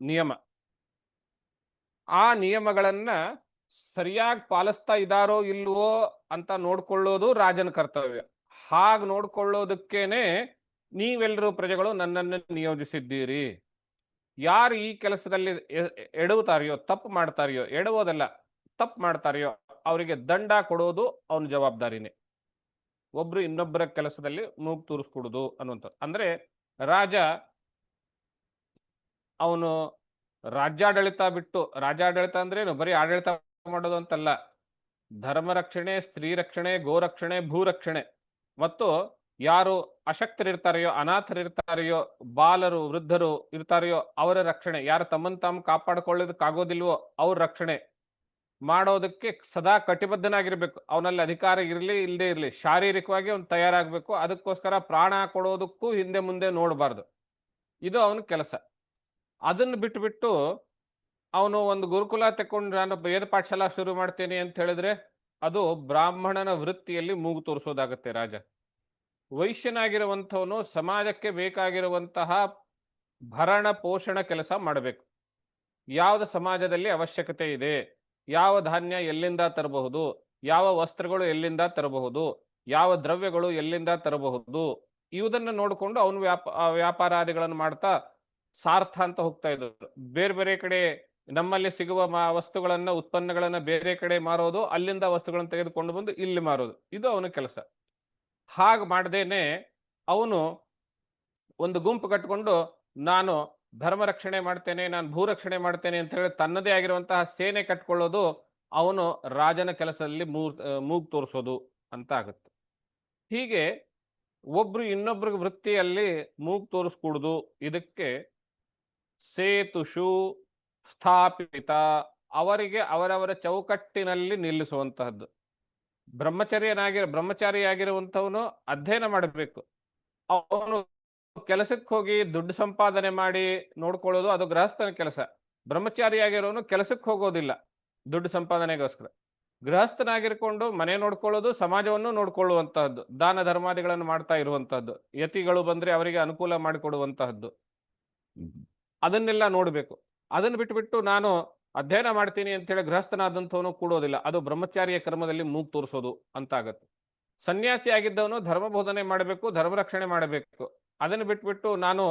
ನಿಯಮ. ಆ ನಿಯಮಗಳನ್ನ ಸರಿಯಾಗಿ ಪಾಲಿಸ್ತಾ ಇದ್ದಾರೋ ಇಲ್ವೋ ಅಂತ ನೋಡ್ಕೊಳ್ಳೋದು ರಾಜನ ಕರ್ತವ್ಯ. ಹಾಗೆ ನೋಡ್ಕೊಳ್ಳೋದಕ್ಕೇನೆ ನೀವೆಲ್ಲರೂ ಪ್ರಜೆಗಳು ನನ್ನನ್ನು ನಿಯೋಜಿಸಿದ್ದೀರಿ. ಯಾರು ಈ ಕೆಲಸದಲ್ಲಿ ಎಡವುತ್ತಾರೆಯೋ, ತಪ್ಪು ಮಾಡ್ತಾರೆಯೋ, ಎಡವೋದಲ್ಲ ತಪ್ಪು ಮಾಡ್ತಾರೆಯೋ ಅವರಿಗೆ ದಂಡ ಕೊಡೋದು ಅವನ ಜವಾಬ್ದಾರಿನೇ. ಒಬ್ರು ಇನ್ನೊಬ್ಬರ ಕೆಲಸದಲ್ಲಿ ಮೂಗು ತೂರಿಸ್ಕೊಡುದು ಅನ್ನುವಂಥ. ಅಂದ್ರೆ ರಾಜ ಅವನು ರಾಜ್ಯಾಡಳಿತ ಬಿಟ್ಟು, ರಾಜ್ಯಾಡಳಿತ ಅಂದ್ರೇನು ಬರೀ ಆಡಳಿತ ಮಾಡೋದು ಅಂತಲ್ಲ, ಧರ್ಮ ರಕ್ಷಣೆ, ಸ್ತ್ರೀ ರಕ್ಷಣೆ, ಗೋರಕ್ಷಣೆ, ಭೂರಕ್ಷಣೆ, ಮತ್ತು ಯಾರು ಅಶಕ್ತರಿರ್ತಾರೆಯೋ, ಅನಾಥರಿರ್ತಾರೆಯೋ, ಬಾಲರು, ವೃದ್ಧರು ಇರ್ತಾರೆಯೋ ಅವರ ರಕ್ಷಣೆ, ಯಾರು ತಮ್ಮನ್ನು ತಾವು ಕಾಪಾಡಿಕೊಳ್ಳೋದಕ್ಕಾಗೋದಿಲ್ವೋ ಅವ್ರ ರಕ್ಷಣೆ ಮಾಡೋದಕ್ಕೆ ಸದಾ ಕಟಿಬದ್ಧನಾಗಿರ್ಬೇಕು. ಅವನಲ್ಲಿ ಅಧಿಕಾರ ಇರಲಿ ಇಲ್ಲದೆ ಇರಲಿ, ಶಾರೀರಿಕವಾಗಿ ಅವನು ತಯಾರಾಗಬೇಕು. ಅದಕ್ಕೋಸ್ಕರ ಪ್ರಾಣ ಕೊಡೋದಕ್ಕೂ ಹಿಂದೆ ಮುಂದೆ ನೋಡಬಾರ್ದು. ಇದು ಅವನ ಕೆಲಸ. ಅದನ್ನು ಬಿಟ್ಟು ಅವನು ಒಂದು ಗುರುಕುಲ ತಕೊಂಡು ನಾನು ವೇದ ಪಾಠಶಾಲಾ ಶುರು ಮಾಡ್ತೇನೆ ಅಂತ ಹೇಳಿದ್ರೆ ಅದು ಬ್ರಾಹ್ಮಣನ ವೃತ್ತಿಯಲ್ಲಿ ಮೂಗು ತೋರಿಸೋದಾಗತ್ತೆ. ರಾಜ ವೈಶ್ಯನಾಗಿರುವಂಥವನು ಸಮಾಜಕ್ಕೆ ಬೇಕಾಗಿರುವಂತಹ ಭರಣ ಪೋಷಣ ಕೆಲಸ ಮಾಡಬೇಕು. ಯಾವ್ದು ಸಮಾಜದಲ್ಲಿ ಅವಶ್ಯಕತೆ ಇದೆ, ಯಾವ ಧಾನ್ಯ ಎಲ್ಲಿಂದ ತರಬಹುದು, ಯಾವ ವಸ್ತ್ರಗಳು ಎಲ್ಲಿಂದ ತರಬಹುದು, ಯಾವ ದ್ರವ್ಯಗಳು ಎಲ್ಲಿಂದ ತರಬಹುದು, ಇವುದನ್ನು ನೋಡಿಕೊಂಡು ಅವನು ವ್ಯಾಪಾರಾದಿಗಳನ್ನು ಮಾಡ್ತಾ ಸಾರ್ಥ ಅಂತ ಹೋಗ್ತಾ ಇದ್ರು. ಬೇರೆ ಬೇರೆ ಕಡೆ ನಮ್ಮಲ್ಲಿ ಸಿಗುವ ವಸ್ತುಗಳನ್ನ, ಉತ್ಪನ್ನಗಳನ್ನ ಬೇರೆ ಕಡೆ ಮಾರೋದು, ಅಲ್ಲಿಂದ ವಸ್ತುಗಳನ್ನು ತೆಗೆದುಕೊಂಡು ಬಂದು ಇಲ್ಲಿ ಮಾರೋದು, ಇದು ಅವನ ಕೆಲಸ. ಹಾಗೆ ಮಾಡದೇನೆ ಅವನು ಒಂದು ಗುಂಪು ಕಟ್ಟಿಕೊಂಡು ನಾನು ಧರ್ಮ ರಕ್ಷಣೆ ಮಾಡ್ತೇನೆ, ನಾನು ಭೂರಕ್ಷಣೆ ಮಾಡ್ತೇನೆ ಅಂತ ಹೇಳಿ ತನ್ನದೇ ಆಗಿರುವಂತಹ ಸೇನೆ ಕಟ್ಕೊಳ್ಳೋದು ಅವನು ರಾಜನ ಕೆಲಸದಲ್ಲಿ ಮೂಗು ತೋರಿಸೋದು ಅಂತ ಆಗುತ್ತೆ. ಹೀಗೆ ಒಬ್ರು ಇನ್ನೊಬ್ರಿಗೆ ವೃತ್ತಿಯಲ್ಲಿ ಮೂಗು ತೋರಿಸ್ಕೊಡುದು, ಇದಕ್ಕೆ ಸೇತುಷು ಸ್ಥಾಪಿತ, ಅವರಿಗೆ ಅವರವರ ಚೌಕಟ್ಟಿನಲ್ಲಿ ನಿಲ್ಲಿಸುವಂತಹದ್ದು. ಬ್ರಹ್ಮಚಾರಿಯಾಗಿರುವಂಥವನು ಅಧ್ಯಯನ ಮಾಡಬೇಕು. ಅವನು ಕೆಲಸಕ್ಕೆ ಹೋಗಿ ದುಡ್ಡು ಸಂಪಾದನೆ ಮಾಡಿ ನೋಡ್ಕೊಳ್ಳೋದು ಅದು ಗೃಹಸ್ಥನ ಕೆಲಸ. ಬ್ರಹ್ಮಚಾರಿಯಾಗಿರೋನು ಕೆಲಸಕ್ಕೆ ಹೋಗೋದಿಲ್ಲ ದುಡ್ಡು ಸಂಪಾದನೆಗೋಸ್ಕರ. ಗೃಹಸ್ಥನಾಗಿರ್ಕೊಂಡು ಮನೆ ನೋಡ್ಕೊಳ್ಳೋದು, ಸಮಾಜವನ್ನು ನೋಡ್ಕೊಳ್ಳುವಂತಹದ್ದು, ದಾನ ಧರ್ಮಾದಿಗಳನ್ನು ಮಾಡ್ತಾ ಇರುವಂತಹದ್ದು, ಯತಿಗಳು ಬಂದ್ರೆ ಅವರಿಗೆ ಅನುಕೂಲ ಮಾಡಿಕೊಡುವಂತಹದ್ದು, ಅದನ್ನೆಲ್ಲ ನೋಡ್ಬೇಕು. ಅದನ್ನು ಬಿಟ್ಟುಬಿಟ್ಟು ನಾನು ಅಧ್ಯಯನ ಮಾಡ್ತೀನಿ ಅಂತೇಳಿ ಗೃಹಸ್ಥನಾದಂಥವನು ಕೂಡೋದಿಲ್ಲ. ಅದು ಬ್ರಹ್ಮಚಾರಿಯ ಕರ್ಮದಲ್ಲಿ ಮೂಗು ತೋರಿಸೋದು ಅಂತ ಆಗತ್ತೆ. ಸನ್ಯಾಸಿ ಆಗಿದ್ದವನು ಧರ್ಮ ಬೋಧನೆ ಮಾಡಬೇಕು, ಧರ್ಮ ರಕ್ಷಣೆ ಮಾಡಬೇಕು. ಅದನ್ನು ಬಿಟ್ಬಿಟ್ಟು ನಾನು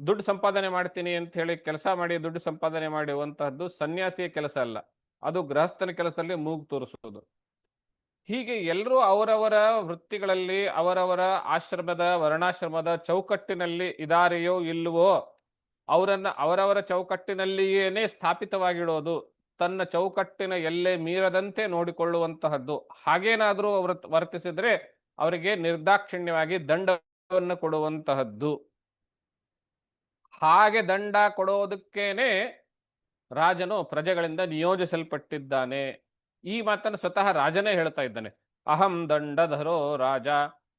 ದುಡ್ಡು ಸಂಪಾದನೆ ಮಾಡ್ತೀನಿ ಅಂತ ಹೇಳಿ ಕೆಲಸ ಮಾಡಿ ದುಡ್ಡು ಸಂಪಾದನೆ ಮಾಡುವಂತಹದ್ದು ಸನ್ಯಾಸಿಯ ಕೆಲಸ ಅಲ್ಲ, ಅದು ಗೃಹಸ್ಥನ ಕೆಲಸದಲ್ಲಿ ಮೂಗು ತೋರಿಸೋದು. ಹೀಗೆ ಎಲ್ಲರೂ ಅವರವರ ವೃತ್ತಿಗಳಲ್ಲಿ ಅವರವರ ಆಶ್ರಮದ ವರ್ಣಾಶ್ರಮದ ಚೌಕಟ್ಟಿನಲ್ಲಿ ಇದಾರೆಯೋ ಇಲ್ಲವೋ ಅವರನ್ನ ಅವರವರ ಚೌಕಟ್ಟಿನಲ್ಲಿಯೇನೆ ಸ್ಥಾಪಿತವಾಗಿಡೋದು, ತನ್ನ ಚೌಕಟ್ಟಿನ ಎಲ್ಲೇ ಮೀರದಂತೆ ನೋಡಿಕೊಳ್ಳುವಂತಹದ್ದು. ಹಾಗೇನಾದರೂ ಅವರು ವರ್ತಿಸಿದ್ರೆ ಅವರಿಗೆ ನಿರ್ದಾಕ್ಷಿಣ್ಯವಾಗಿ ದಂಡವನ್ನು ಕೊಡುವಂತಹದ್ದು. ಹಾಗೆ ದಂಡ ಕೊಡೋದಕ್ಕೇನೆ ರಾಜನು ಪ್ರಜೆಗಳಿಂದ ನಿಯೋಜಿಸಲ್ಪಟ್ಟಿದ್ದಾನೆ. ಈ ಮಾತನ್ನು ಸ್ವತಃ ರಾಜನೇ ಹೇಳ್ತಾ ಇದ್ದಾನೆ. ಅಹಂ ದಂಡಧರೋ ರಾಜ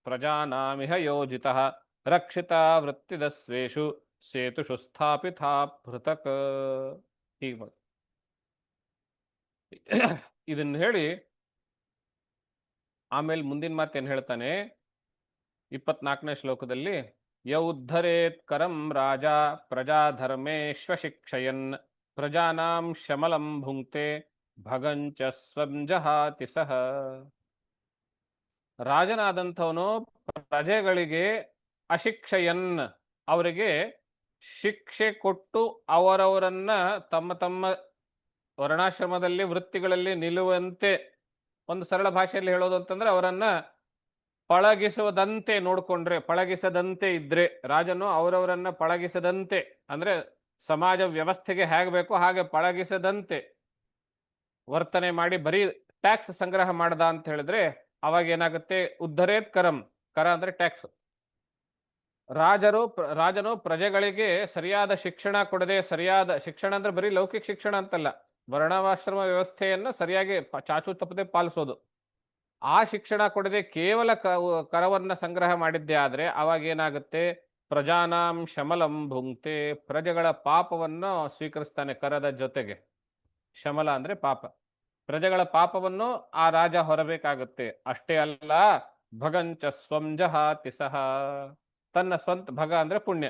ಪ್ರಜಾನಾಮಿಹ ಯೋಜಿತ ರಕ್ಷಿತ ವೃತ್ತಿದಸ್ವೇಷು ಸೇತುಷು ಸ್ಥಾಪಿತ ಪೃಥಕ್. ಹೀಗೆ ಇದನ್ನು ಹೇಳಿ ಆಮೇಲೆ ಮುಂದಿನ ಮಾತೇನು ಹೇಳ್ತಾನೆ 24ನೇ ಶ್ಲೋಕದಲ್ಲಿ, ಯೌದ್ಧರೇತ್ ಕರಂ ರಾಜ ಪ್ರಜಾಧರ್ಮೇಶ್ವ ಶಿಕ್ಷಯನ್ ಪ್ರಜಾನಾಂ ಶಮಲಂ ಭುಂಕ್ತೆ ಭಗಂಚ ಸ್ವಂ ಸಹ. ರಾಜನಾದಂಥವನು ಪ್ರಜೆಗಳಿಗೆ ಅಶಿಕ್ಷಯನ್, ಅವರಿಗೆ ಶಿಕ್ಷೆ ಕೊಟ್ಟು ಅವರವರನ್ನ ತಮ್ಮ ತಮ್ಮ ವರ್ಣಾಶ್ರಮದಲ್ಲಿ ವೃತ್ತಿಗಳಲ್ಲಿ ನಿಲ್ಲುವಂತೆ, ಒಂದು ಸರಳ ಭಾಷೆಯಲ್ಲಿ ಹೇಳೋದು ಅಂತಂದ್ರೆ ಅವರನ್ನ ಪಳಗಿಸುವುದಂತೆ ನೋಡ್ಕೊಂಡ್ರೆ, ಪಳಗಿಸದಂತೆ ಇದ್ರೆ, ರಾಜನು ಅವರವರನ್ನ ಪಳಗಿಸದಂತೆ ಅಂದ್ರೆ ಸಮಾಜ ವ್ಯವಸ್ಥೆಗೆ ಹೇಗೆ ಬೇಕೋ ಹಾಗೆ ಪಳಗಿಸದಂತೆ ವರ್ತನೆ ಮಾಡಿ ಬರೀ ಟ್ಯಾಕ್ಸ್ ಸಂಗ್ರಹ ಮಾಡ್ದ ಅಂತ ಹೇಳಿದ್ರೆ ಅವಾಗ ಏನಾಗುತ್ತೆ, ಉದ್ಧರೇತ್ ಕರಂ, ಕರ ಅಂದ್ರೆ ಟ್ಯಾಕ್ಸ್. ರಾಜನು ಪ್ರಜೆಗಳಿಗೆ ಸರಿಯಾದ ಶಿಕ್ಷಣ ಕೊಡದೆ, ಸರಿಯಾದ ಶಿಕ್ಷಣ ಅಂದ್ರೆ ಬರೀ ಲೌಕಿಕ ಶಿಕ್ಷಣ ಅಂತಲ್ಲ, ವರ್ಣಾಶ್ರಮ ವ್ಯವಸ್ಥೆಯನ್ನ ಸರಿಯಾಗಿ ಚಾಚು ತಪ್ಪದೆ ಪಾಲಿಸೋದು. ಆ ಶಿಕ್ಷಣ ಕೊಡದೆ ಕೇವಲ ಕರವನ್ನ ಸಂಗ್ರಹ ಮಾಡಿದ್ದೇ ಆದ್ರೆ ಅವಾಗ ಏನಾಗುತ್ತೆ, ಪ್ರಜಾನಾಂ ಶಮಲಂ ಭುಂಕ್ತೆ, ಪ್ರಜೆಗಳ ಪಾಪವನ್ನು ಸ್ವೀಕರಿಸ್ತಾನೆ ಕರದ ಜೊತೆಗೆ. ಶಮಲ ಅಂದ್ರೆ ಪಾಪ, ಪ್ರಜೆಗಳ ಪಾಪವನ್ನು ಆ ರಾಜ ಹೊರಬೇಕಾಗುತ್ತೆ. ಅಷ್ಟೇ ಅಲ್ಲ, ಭಗಂಚ ಸ್ವಂ ಜಹಾತಿ ಸಹ, ತನ್ನ ಸ್ವಂತ, ಭಗ ಅಂದ್ರೆ ಪುಣ್ಯ,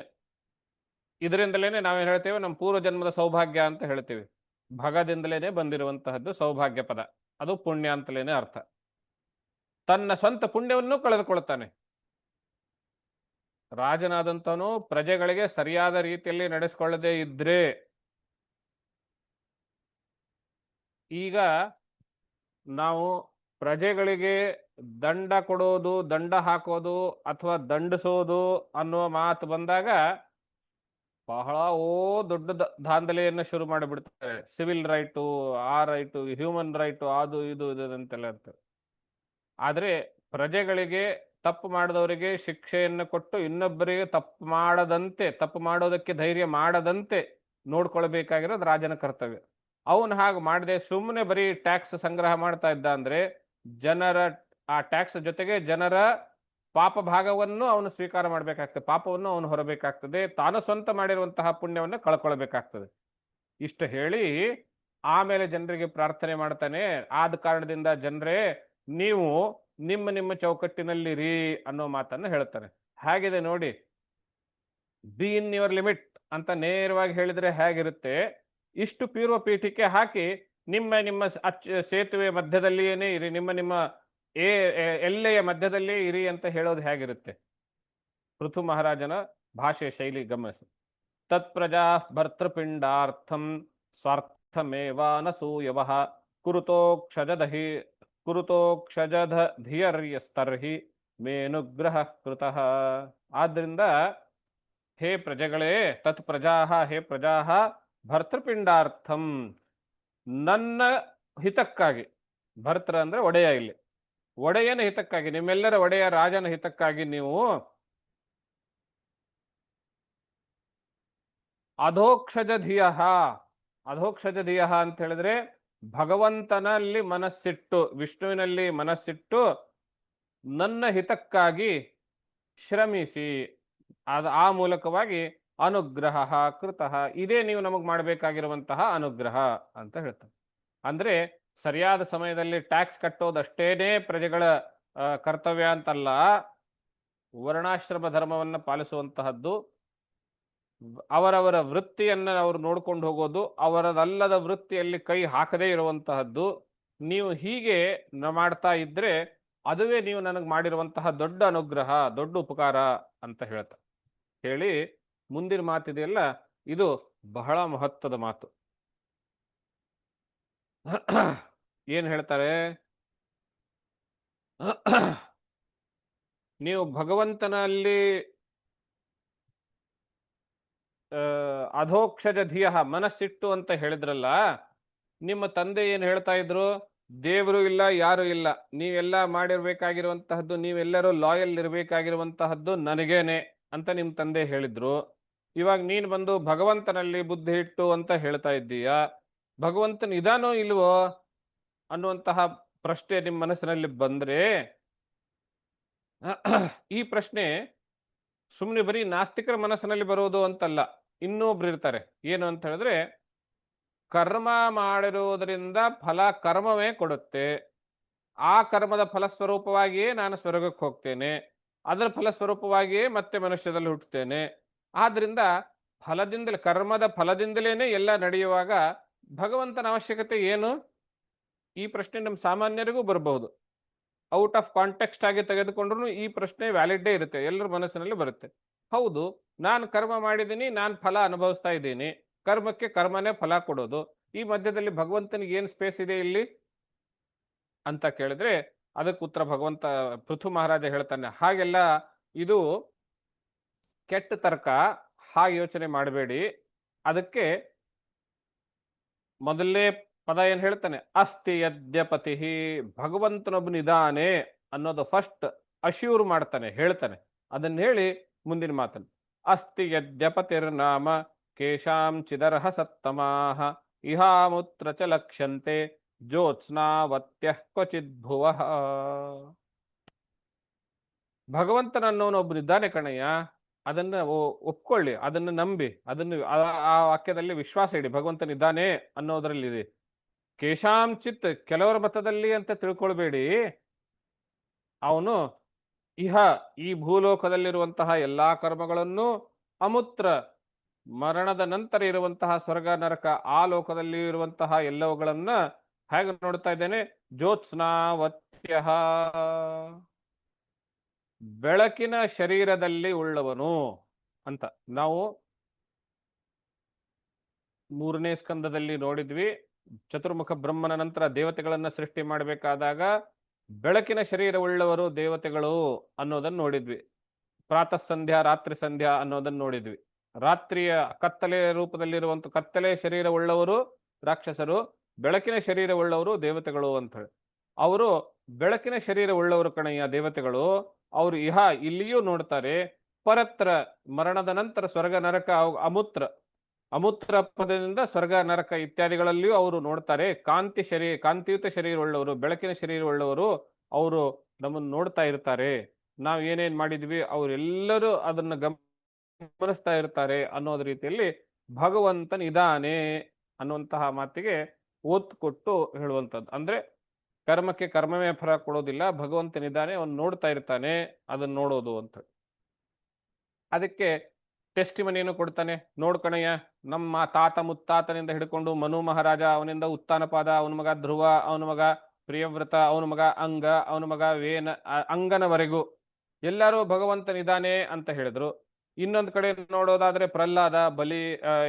ಇದರಿಂದಲೇನೆ ನಾವೇನು ಹೇಳ್ತೇವೆ, ನಮ್ಮ ಪೂರ್ವ ಜನ್ಮದ ಸೌಭಾಗ್ಯ ಅಂತ ಹೇಳ್ತೀವಿ. ಭಗದಿಂದಲೇನೆ ಬಂದಿರುವಂತಹದ್ದು ಸೌಭಾಗ್ಯ ಪದ, ಅದು ಪುಣ್ಯ ಅಂತಲೇನೆ ಅರ್ಥ. ತನ್ನ ಸ್ವಂತ ಪುಣ್ಯವನ್ನು ಕಳೆದುಕೊಳ್ತಾನೆ. ರಾಜನಾದಂತವನು ಪ್ರಜೆಗಳಿಗೆ ಸರಿಯಾದ ರೀತಿಯಲ್ಲಿ ನಡೆಸಿಕೊಳ್ಳದೆ ಇದ್ರೆ, ಈಗ ನಾವು ಪ್ರಜೆಗಳಿಗೆ ದಂಡ ಕೊಡೋದು, ದಂಡ ಹಾಕೋದು ಅಥವಾ ದಂಡಿಸೋದು ಅನ್ನುವ ಮಾತು ಬಂದಾಗ ಬಹಳ ದೊಡ್ಡ ದಾಂಧಲೆಯನ್ನು ಶುರು ಮಾಡಿಬಿಡ್ತಾರೆ. ಸಿವಿಲ್ ರೈಟು, ಆ ರೈಟು, ಹ್ಯೂಮನ್ ರೈಟು, ಅದು ಇದು ಅಂತೆಲ್ಲ ಇರ್ತದೆ. ಆದ್ರೆ ಪ್ರಜೆಗಳಿಗೆ, ತಪ್ಪು ಮಾಡಿದವರಿಗೆ ಶಿಕ್ಷೆಯನ್ನು ಕೊಟ್ಟು ಇನ್ನೊಬ್ಬರಿಗೆ ತಪ್ಪು ಮಾಡೋದಕ್ಕೆ ಧೈರ್ಯ ಮಾಡದಂತೆ ನೋಡ್ಕೊಳ್ಬೇಕಾಗಿರೋದು ರಾಜನ ಕರ್ತವ್ಯ. ಅವನು ಹಾಗೆ ಮಾಡದೆ ಸುಮ್ಮನೆ ಬರೀ ಟ್ಯಾಕ್ಸ್ ಸಂಗ್ರಹ ಮಾಡ್ತಾ ಇದ್ದ ಅಂದ್ರೆ ಜನರ ಆ ಟ್ಯಾಕ್ಸ್ ಜೊತೆಗೆ ಜನರ ಪಾಪ ಭಾಗವನ್ನು ಅವನು ಸ್ವೀಕಾರ ಮಾಡಬೇಕಾಗ್ತದೆ, ಪಾಪವನ್ನು ಅವನು ಹೊರಬೇಕಾಗ್ತದೆ, ತಾನು ಸ್ವಂತ ಮಾಡಿರುವಂತಹ ಪುಣ್ಯವನ್ನು ಕಳ್ಕೊಳ್ಬೇಕಾಗ್ತದೆ. ಇಷ್ಟು ಹೇಳಿ ಆಮೇಲೆ ಜನರಿಗೆ ಪ್ರಾರ್ಥನೆ ಮಾಡ್ತಾನೆ. ಆದ ಕಾರಣದಿಂದ ಜನರೇ, ನೀವು ನಿಮ್ಮ ನಿಮ್ಮ ಚೌಕಟ್ಟಿನಲ್ಲಿರಿ ಅನ್ನೋ ಮಾತನ್ನು ಹೇಳ್ತಾನೆ. ಹಾಗಿದೆ ನೋಡಿ, ಬಿ ಇನ್ ಯುವರ್ ಲಿಮಿಟ್ ಅಂತ ನೇರವಾಗಿ ಹೇಳಿದ್ರೆ ಹೇಗಿರುತ್ತೆ, ಇಷ್ಟು ಪೂರ್ವ ಪೀಠಿಕೆ ಹಾಕಿ ನಿಮ್ಮ ನಿಮ್ಮ ಸೇತುವೆ ಮಧ್ಯದಲ್ಲಿಯೇನೆ ಇರಿ, ನಿಮ್ಮ ನಿಮ್ಮ ಎಲ್ಲೆಯ ಮಧ್ಯದಲ್ಲಿಯೇ ಇರಿ ಅಂತ ಹೇಳೋದು ಹೇಗಿರುತ್ತೆ. ಪೃಥು ಮಹಾರಾಜನ ಭಾಷೆ ಶೈಲಿ ಗಮನಿಸಿ. ತತ್ಪ್ರಜಾ ಭರ್ತೃಪಿಂಡಾರ್ಥಂ ಸ್ವಾರ್ಥಮೇವಾನಸೂಯವಃ ಕುರುತೋ ಕ್ಷಜಧಿಯರ್ಯಸ್ತರ್ಹಿ ಮೇನುಗ್ರಹ ಕೃತಃ. ಆದ್ರಿಂದ ಹೇ ಪ್ರಜೆಗಳೇ, ತತ್ ಪ್ರಜಾಹ, ಹೇ ಪ್ರಜಾಹ, ಭರ್ತೃಪಿಂಡಾರ್ಥಂ, ನನ್ನ ಹಿತಕ್ಕಾಗಿ, ಭರ್ತೃ ಅಂದ್ರೆ ಒಡೆಯ, ಇಲ್ಲಿ ಒಡೆಯನ ಹಿತಕ್ಕಾಗಿ, ನಿಮ್ಮೆಲ್ಲರ ಒಡೆಯ ರಾಜನ ಹಿತಕ್ಕಾಗಿ ನೀವು ಅಧೋಕ್ಷಜಧಿಯ ಅಂತ ಹೇಳಿದ್ರೆ ಭಗವಂತನಲ್ಲಿ ಮನಸ್ಸಿಟ್ಟು, ವಿಷ್ಣುವಿನಲ್ಲಿ ಮನಸ್ಸಿಟ್ಟು ನನ್ನ ಹಿತಕ್ಕಾಗಿ ಶ್ರಮಿಸಿ, ಆ ಮೂಲಕವಾಗಿ ಅನುಗ್ರಹ ಕೃತಃ, ಇದೇ ನೀವು ನಮಗೆ ಮಾಡಬೇಕಾಗಿರುವಂತಹ ಅನುಗ್ರಹ ಅಂತ ಹೇಳ್ತಾರೆ. ಅಂದ್ರೆ ಸರಿಯಾದ ಸಮಯದಲ್ಲಿ ಟ್ಯಾಕ್ಸ್ ಕಟ್ಟೋದಷ್ಟೇನೇ ಪ್ರಜೆಗಳ ಕರ್ತವ್ಯ ಅಂತಲ್ಲ, ವರ್ಣಾಶ್ರಮ ಧರ್ಮವನ್ನು ಪಾಲಿಸುವಂತಹದ್ದು, ಅವರವರ ವೃತ್ತಿಯನ್ನು ಅವರು ನೋಡ್ಕೊಂಡು ಹೋಗೋದು, ಅವರದಲ್ಲದ ವೃತ್ತಿಯಲ್ಲಿ ಕೈ ಹಾಕದೇ ಇರುವಂತಹದ್ದು, ನೀವು ಹೀಗೆ ಮಾಡ್ತಾ ಇದ್ರೆ ಅದುವೇ ನೀವು ನನಗೆ ಮಾಡಿರುವಂತಹ ದೊಡ್ಡ ಅನುಗ್ರಹ, ದೊಡ್ಡ ಉಪಕಾರ ಅಂತ ಹೇಳ್ತಾರೆ. ಹೇಳಿ ಮುಂದಿನ ಮಾತಿದೆಯಲ್ಲ, ಇದು ಬಹಳ ಮಹತ್ವದ ಮಾತು. ಏನ್ ಹೇಳ್ತಾರೆ? ನೀವು ಭಗವಂತನಲ್ಲಿ ಅಧೋಕ್ಷಜ ಧಿಯ ಮನಸ್ಸಿಟ್ಟು ಅಂತ ಹೇಳಿದ್ರಲ್ಲ, ನಿಮ್ಮ ತಂದೆ ಏನ್ ಹೇಳ್ತಾ ಇದ್ರು? ದೇವರು ಇಲ್ಲ, ಯಾರು ಇಲ್ಲ, ನೀವೆಲ್ಲ ಮಾಡಿರ್ಬೇಕಾಗಿರುವಂತಹದ್ದು, ನೀವೆಲ್ಲರೂ ಲಾಯಲ್ ಇರಬೇಕಾಗಿರುವಂತಹದ್ದು ನನಗೇನೆ ಅಂತ ನಿಮ್ ತಂದೆ ಹೇಳಿದ್ರು. ಇವಾಗ ನೀನ್ ಬಂದು ಭಗವಂತನಲ್ಲಿ ಬುದ್ಧಿ ಇಟ್ಟು ಅಂತ ಹೇಳ್ತಾ ಇದ್ದೀಯಾ, ಭಗವಂತನ ಇದಾನೋ ಇಲ್ವೋ ಅನ್ನುವಂತಹ ಪ್ರಶ್ನೆ ನಿಮ್ಮ ಮನಸ್ಸಿನಲ್ಲಿ ಬಂದ್ರೆ, ಈ ಪ್ರಶ್ನೆ ಸುಮ್ಮನೆ ಬರೀ ನಾಸ್ತಿಕರ ಮನಸ್ಸಿನಲ್ಲಿ ಬರೋದು ಅಂತಲ್ಲ. ಇನ್ನೊಬ್ರು ಇರ್ತಾರೆ, ಏನು ಅಂತ ಹೇಳಿದ್ರೆ, ಕರ್ಮ ಮಾಡಿರುವುದರಿಂದ ಫಲ ಕರ್ಮವೇ ಕೊಡುತ್ತೆ, ಆ ಕರ್ಮದ ಫಲಸ್ವರೂಪವಾಗಿಯೇ ನಾನು ಸ್ವರ್ಗಕ್ಕೆ ಹೋಗ್ತೇನೆ, ಅದರ ಫಲಸ್ವರೂಪವಾಗಿಯೇ ಮತ್ತೆ ಮನುಷ್ಯದಲ್ಲಿ ಹುಟ್ಟುತ್ತೇನೆ. ಆದ್ರಿಂದ ಫಲದಿಂದಲೇ, ಕರ್ಮದ ಫಲದಿಂದಲೇನೆ ಎಲ್ಲ ನಡೆಯುವಾಗ ಭಗವಂತನ ಅವಶ್ಯಕತೆ ಏನು? ಈ ಪ್ರಶ್ನೆ ನಮ್ಮ ಸಾಮಾನ್ಯರಿಗೂ ಬರಬಹುದು. ಔಟ್ ಆಫ್ ಕಾಂಟೆಕ್ಸ್ಟ್ ಆಗಿ ತೆಗೆದುಕೊಂಡ್ರು ಈ ಪ್ರಶ್ನೆ ವ್ಯಾಲಿಡ್ಡೇ ಇರುತ್ತೆ, ಎಲ್ಲರ ಮನಸ್ಸಿನಲ್ಲಿ ಬರುತ್ತೆ. ಹೌದು, ನಾನು ಕರ್ಮ ಮಾಡಿದ್ದೀನಿ, ನಾನು ಫಲ ಅನುಭವಿಸ್ತಾ ಇದ್ದೀನಿ, ಕರ್ಮಕ್ಕೆ ಕರ್ಮನೇ ಫಲ ಕೊಡೋದು, ಈ ಮಧ್ಯದಲ್ಲಿ ಭಗವಂತನಿಗೆ ಏನು ಸ್ಪೇಸ್ ಇದೆ ಇಲ್ಲಿ ಅಂತ ಕೇಳಿದ್ರೆ, ಅದಕ್ಕೆ ಉತ್ತರ ಭಗವಂತ ಪೃಥು ಮಹಾರಾಜ ಹೇಳ್ತಾನೆ, ಹಾಗೆಲ್ಲ ಇದು ಕೆಟ್ಟ ತರ್ಕ, ಹಾಗೆ ಯೋಚನೆ ಮಾಡಬೇಡಿ. ಅದಕ್ಕೆ ಮೊದಲನೇ ಪದ ಏನ್ ಹೇಳ್ತಾನೆ? ಅಸ್ತಿ ಯದ್ಯಪತಿ, ಭಗವಂತನೊಬ್ಬನಿದಾನೆ ಅನ್ನೋದು ಫಸ್ಟ್ ಅಶ್ಯೂರ್ ಮಾಡ್ತಾನೆ, ಹೇಳ್ತಾನೆ. ಅದನ್ನ ಹೇಳಿ ಮುಂದಿನ ಮಾತನ್ನು, ಅಸ್ತಿ ಯದ್ಯಪತಿರ್ನಾಮ ಕೇಶಾಂ ಚಿದರ್ಹ ಸತ್ತಮಾಹ ಇಹಾಮುತ್ರ ಚ ಲಕ್ಷ್ಯಂತೆ ಜ್ಯೋತ್ಸ್ನಾವತ್ಯ ಕ್ವಚಿದ್ ಭುವಃ. ಭಗವಂತನನ್ನೋನೊಬ್ಬನಿದ್ದಾನೆ ಕಣಯ್ಯ, ಅದನ್ನ ಒಪ್ಕೊಳ್ಳಿ, ಅದನ್ನು ನಂಬಿ, ಅದನ್ನು ಆ ವಾಕ್ಯದಲ್ಲಿ ವಿಶ್ವಾಸ ಇಡಿ, ಭಗವಂತನಿದ್ದಾನೆ ಅನ್ನೋದ್ರಲ್ಲಿ. ಕೇಶಾಂಚಿತ್, ಕೆಲವರ ಮತದಲ್ಲಿ ಅಂತ ತಿಳ್ಕೊಳ್ಬೇಡಿ, ಅವನು ಇಹ ಈ ಭೂಲೋಕದಲ್ಲಿರುವಂತಹ ಎಲ್ಲಾ ಕರ್ಮಗಳನ್ನು, ಅಮೂತ್ರ ಮರಣದ ನಂತರ ಇರುವಂತಹ ಸ್ವರ್ಗ ನರಕ ಆ ಲೋಕದಲ್ಲಿ ಇರುವಂತಹ ಎಲ್ಲವುಗಳನ್ನ ಹೇಗೆ ನೋಡ್ತಾ ಇದ್ದೇನೆ? ಜ್ಯೋತ್ಸ್ನಾವತ್ಯ, ಬೆಳಕಿನ ಶರೀರದಲ್ಲಿ ಉಳ್ಳವನು ಅಂತ. ನಾವು 3ನೇ ಸ್ಕಂದದಲ್ಲಿ ನೋಡಿದ್ವಿ, ಚತುರ್ಮುಖ ಬ್ರಹ್ಮನ ನಂತರ ದೇವತೆಗಳನ್ನ ಸೃಷ್ಟಿ ಮಾಡಬೇಕಾದಾಗ ಬೆಳಕಿನ ಶರೀರವುಳ್ಳವರು ದೇವತೆಗಳು ಅನ್ನೋದನ್ನು ನೋಡಿದ್ವಿ. ಪ್ರಾತಃ ಸಂಧ್ಯಾ ರಾತ್ರಿ ಸಂಧ್ಯಾ ಅನ್ನೋದನ್ನು ನೋಡಿದ್ವಿ. ರಾತ್ರಿಯ ಕತ್ತಲೆ ರೂಪದಲ್ಲಿರುವಂತ ಕತ್ತಲೆ ಶರೀರವುಳ್ಳವರು ರಾಕ್ಷಸರು, ಬೆಳಕಿನ ಶರೀರವುಳ್ಳವರು ದೇವತೆಗಳು ಅಂತ ಹೇಳಿ. ಅವರು ಬೆಳಕಿನ ಶರೀರವುಳ್ಳವರು ಕಣಯ್ಯ ದೇವತೆಗಳು, ಅವರು ಇಲ್ಲಿಯೂ ನೋಡ್ತಾರೆ, ಪರತ್ರ ಮರಣದ ನಂತರ ಸ್ವರ್ಗ ನರಕ ಅಮೂತ್ರ, ಅಮೂತ್ರ ಪದದಿಂದ ಸ್ವರ್ಗ ನರಕ ಇತ್ಯಾದಿಗಳಲ್ಲಿಯೂ ಅವರು ನೋಡ್ತಾರೆ. ಕಾಂತಿಯುತ ಶರೀರವುಳ್ಳವರು, ಬೆಳಕಿನ ಶರೀರವುಳ್ಳವರು, ಅವರು ನಮ್ಮನ್ನು ನೋಡ್ತಾ ಇರ್ತಾರೆ. ನಾವು ಏನೇನ್ ಮಾಡಿದ್ವಿ ಅವರೆಲ್ಲರೂ ಅದನ್ನ ಗಮನಿಸ್ತಾ ಇರ್ತಾರೆ ಅನ್ನೋದ ರೀತಿಯಲ್ಲಿ ಭಗವಂತನಿದಾನೆ ಅನ್ನುವಂತಹ ಮಾತಿಗೆ ಒತ್ತು ಕೊಟ್ಟು ಹೇಳುವಂಥದ್ದು. ಅಂದ್ರೆ ಕರ್ಮಕ್ಕೆ ಕರ್ಮವೇ ಫಲ ಕೊಡೋದಿಲ್ಲ, ಭಗವಂತನಿದ್ದಾನೆ, ಅವನು ನೋಡ್ತಾ ಇರ್ತಾನೆ, ಅದನ್ನ ನೋಡೋದು ಅಂತ. ಅದಕ್ಕೆ ಟೆಸ್ಟಿಮನಿಯನ್ನು ಕೊಡ್ತಾನೆ. ನೋಡ್ಕಣಯ್ಯ, ನಮ್ಮ ತಾತ ಮುತ್ತಾತನಿಂದ ಹಿಡ್ಕೊಂಡು ಮನು ಮಹಾರಾಜ, ಅವನಿಂದ ಉತ್ತಾನಪಾದ, ಅವನ ಮಗ ಧ್ರುವ, ಅವನ ಮಗ ಪ್ರಿಯವ್ರತ, ಅವನ ಮಗ ಅಂಗ, ಅವನ ಮಗ ಅಂಗನವರೆಗೂ ಎಲ್ಲರೂ ಭಗವಂತನಿದ್ದಾನೆ ಅಂತ ಹೇಳಿದ್ರು. ಇನ್ನೊಂದು ಕಡೆ ನೋಡೋದಾದ್ರೆ ಪ್ರಹ್ಲಾದ, ಬಲಿ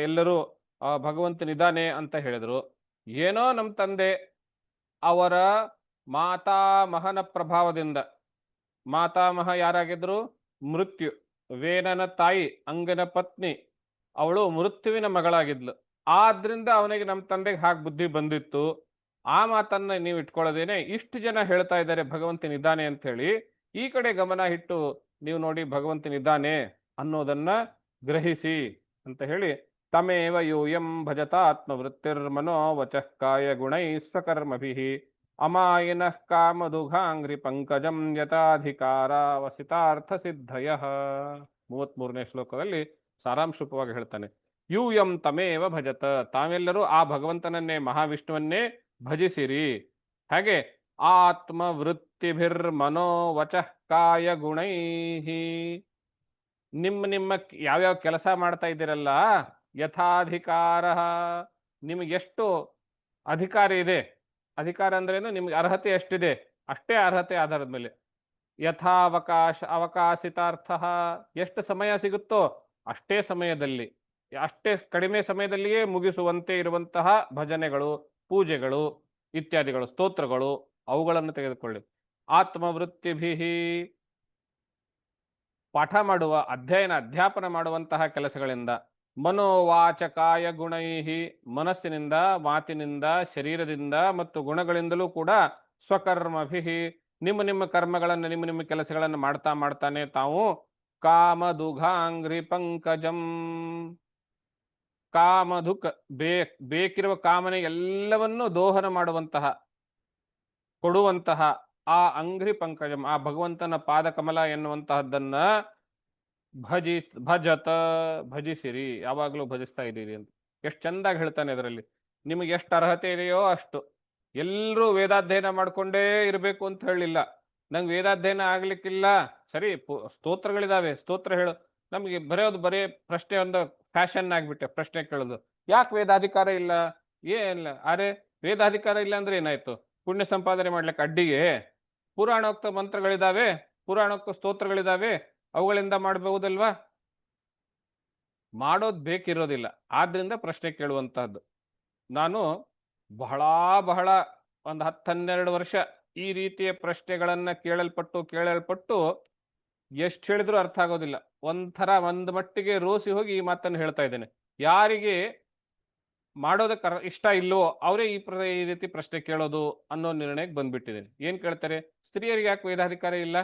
ಎಲ್ಲರೂ ಭಗವಂತನಿದ್ದಾನೆ ಅಂತ ಹೇಳಿದ್ರು. ಏನೋ ನಮ್ಮ ತಂದೆ ಅವರ ಮಾತಾಮಹನ ಪ್ರಭಾವದಿಂದ, ಮಾತಾಮಹ ಯಾರಾಗಿದ್ರು? ಮೃತ್ಯು, ವೇನನ ತಾಯಿ ಅಂಗನ ಪತ್ನಿ, ಅವಳು ಮೃತ್ಯುವಿನ ಮಗಳಾಗಿದ್ಲು. ಆದ್ರಿಂದ ಅವನಿಗೆ ನಮ್ಮ ತಂದೆಗೆ ಹಾಗೆ ಬುದ್ಧಿ ಬಂದಿತ್ತು. ಆ ಮಾತನ್ನ ನೀವು ಇಟ್ಕೊಳ್ಳೋದೇನೆ ಇಷ್ಟು ಜನ ಹೇಳ್ತಾ ಇದ್ದಾರೆ ಭಗವಂತನಿದ್ದಾನೆ ಅಂತ ಹೇಳಿ, ಈ ಕಡೆ ಗಮನ ಇಟ್ಟು ನೀವು ನೋಡಿ ಭಗವಂತನಿದ್ದಾನೆ ಅನ್ನೋದನ್ನ ಗ್ರಹಿಸಿ ಅಂತ ಹೇಳಿ, ತಮೇವ ಯೂಯಂ ಭಜತಾತ್ಮವೃತ್ತಿರ್ಮನೋ ವಚಃ ಕಾಯ ಗುಣೈ ಸ್ವಕರ್ಮಭಿಃ ಅಮಾಯಿನಃ ಕಾಮದುಘಾಂಗ್ರಿ ಪಂಕಜಂ ಯಥಾಧಿಕಾರ ವಸಿತಾರ್ಥ ಸಿದ್ಧಯಃ. 33ನೇ ಶ್ಲೋಕದಲ್ಲಿ ಸಾರಾಂಶರೂಪವಾಗಿ ಹೇಳ್ತಾನೆ. ಯೂಯಂ ತಮೇವ ಭಜತ, ತಾವೆಲ್ಲರೂ ಆ ಭಗವಂತನನ್ನೇ ಮಹಾವಿಷ್ಣುವನ್ನೇ ಭಜಿಸಿರಿ. ಹಾಗೆ ಆತ್ಮವೃತ್ತಿಭಿರ್ಮನೋ ವಚಃ ಕಾಯ ಗುಣೈ, ನಿಮ್ಮ ಯಾವ್ಯಾವ ಕೆಲಸ ಮಾಡ್ತಾ ಇದ್ದೀರಲ್ಲ, ಯಥಾಧಿಕಾರ, ನಿಮಗೆಷ್ಟು ಅಧಿಕಾರ ಇದೆ, ಅಧಿಕಾರ ಅಂದ್ರೇನು, ನಿಮ್ಗೆ ಅರ್ಹತೆ ಎಷ್ಟಿದೆ ಅಷ್ಟೇ ಅರ್ಹತೆ ಆಧಾರದ ಮೇಲೆ. ಯಥಾವಕಾಶ ಅವಕಾಶಿತಾರ್ಥ, ಎಷ್ಟು ಸಮಯ ಸಿಗುತ್ತೋ ಅಷ್ಟೇ ಸಮಯದಲ್ಲಿ, ಅಷ್ಟೇ ಕಡಿಮೆ ಸಮಯದಲ್ಲಿಯೇ ಮುಗಿಸುವಂತೆ ಇರುವಂತಹ ಭಜನೆಗಳು, ಪೂಜೆಗಳು ಇತ್ಯಾದಿಗಳು, ಸ್ತೋತ್ರಗಳು, ಅವುಗಳನ್ನು ತೆಗೆದುಕೊಳ್ಳಿ. ಆತ್ಮವೃತ್ತಿಭಿ, ಪಾಠ ಮಾಡುವ, ಅಧ್ಯಾಪನ ಮಾಡುವಂತಹ ಕೆಲಸಗಳಿಂದ. ಮನೋವಾಚಕಾಯ ಗುಣೈಹಿ, ಮನಸ್ಸಿನಿಂದ, ಮಾತಿನಿಂದ, ಶರೀರದಿಂದ ಮತ್ತು ಗುಣಗಳಿಂದಲೂ ಕೂಡ. ಸ್ವಕರ್ಮಭಿ, ನಿಮ್ಮ ಕರ್ಮಗಳನ್ನು, ನಿಮ್ಮ ಕೆಲಸಗಳನ್ನು ಮಾಡ್ತಾ ಮಾಡ್ತಾನೆ ತಾವು. ಕಾಮದುಘಾಂಗ್ರಿ ಪಂಕಜಂ, ಕಾಮಧುಕ್, ಬೇಕಿರುವ ಕಾಮನೆ ಎಲ್ಲವನ್ನೂ ದೋಹನ ಮಾಡುವಂತಹ, ಕೊಡುವಂತಹ ಆ ಅಂಗ್ರಿ ಪಂಕಜಂ, ಆ ಭಗವಂತನ ಪಾದಕಮಲ ಎನ್ನುವಂತಹದ್ದನ್ನ ಭಜತ, ಭಜಿಸಿರಿ, ಯಾವಾಗಲೂ ಭಜಿಸ್ತಾ ಇದ್ದೀರಿ ಅಂತ. ಎಷ್ಟು ಚಂದಾಗಿ ಹೇಳ್ತಾನೆ ಅದರಲ್ಲಿ. ನಿಮಗೆ ಎಷ್ಟು ಅರ್ಹತೆ ಇದೆಯೋ ಅಷ್ಟು. ಎಲ್ಲರೂ ವೇದಾಧ್ಯಯನ ಮಾಡ್ಕೊಂಡೇ ಇರಬೇಕು ಅಂತ ಹೇಳಿಲ್ಲ. ನಂಗೆ ವೇದಾಧ್ಯಯನ ಆಗ್ಲಿಕ್ಕಿಲ್ಲ, ಸರಿ, ಸ್ತೋತ್ರಗಳಿದಾವೆ, ಸ್ತೋತ್ರ ಹೇಳು. ನಮಗೆ ಬರೀ ಪ್ರಶ್ನೆ ಒಂದು ಫ್ಯಾಷನ್ ಆಗ್ಬಿಟ್ಟೆ, ಪ್ರಶ್ನೆ ಕೇಳೋದು. ಯಾಕೆ ವೇದಾಧಿಕಾರ ಇಲ್ಲ, ಏನಿಲ್ಲ. ಅರೆ, ವೇದಾಧಿಕಾರ ಇಲ್ಲ ಅಂದ್ರೆ ಏನಾಯ್ತು? ಪುಣ್ಯ ಸಂಪಾದನೆ ಮಾಡ್ಲಿಕ್ಕೆ ಅಡ್ಡಿಗೆ ಪುರಾಣೋಕ್ತ ಮಂತ್ರಗಳಿದಾವೆ, ಪುರಾಣೋಕ್ತ ಸ್ತೋತ್ರಗಳಿದಾವೆ, ಅವುಗಳಿಂದ ಮಾಡಬಹುದಲ್ವಾ? ಮಾಡೋದು ಬೇಕಿರೋದಿಲ್ಲ. ಆದ್ರಿಂದ ಪ್ರಶ್ನೆ ಕೇಳುವಂತಹದ್ದು. ನಾನು ಬಹಳ ಒಂದು 10-12 ವರ್ಷ ಈ ರೀತಿಯ ಪ್ರಶ್ನೆಗಳನ್ನ ಕೇಳಲ್ಪಟ್ಟು ಎಷ್ಟು ಹೇಳಿದ್ರೂ ಅರ್ಥ ಆಗೋದಿಲ್ಲ. ಒಂದು ಮಟ್ಟಿಗೆ ರೋಸಿ ಹೋಗಿ ಈ ಮಾತನ್ನು ಹೇಳ್ತಾ ಇದ್ದೇನೆ. ಯಾರಿಗೆ ಮಾಡೋದಕ್ಕೆ ಇಷ್ಟ ಇಲ್ಲವೋ ಅವರೇ ಈ ರೀತಿ ಪ್ರಶ್ನೆ ಕೇಳೋದು ಅನ್ನೋ ನಿರ್ಣಯಕ್ಕೆ ಬಂದ್ಬಿಟ್ಟಿದ್ದೇನೆ. ಏನ್ ಕೇಳ್ತಾರೆ? ಸ್ತ್ರೀಯರಿಗೆ ಯಾಕೆ ವೇದಾಧಿಕಾರ ಇಲ್ಲ?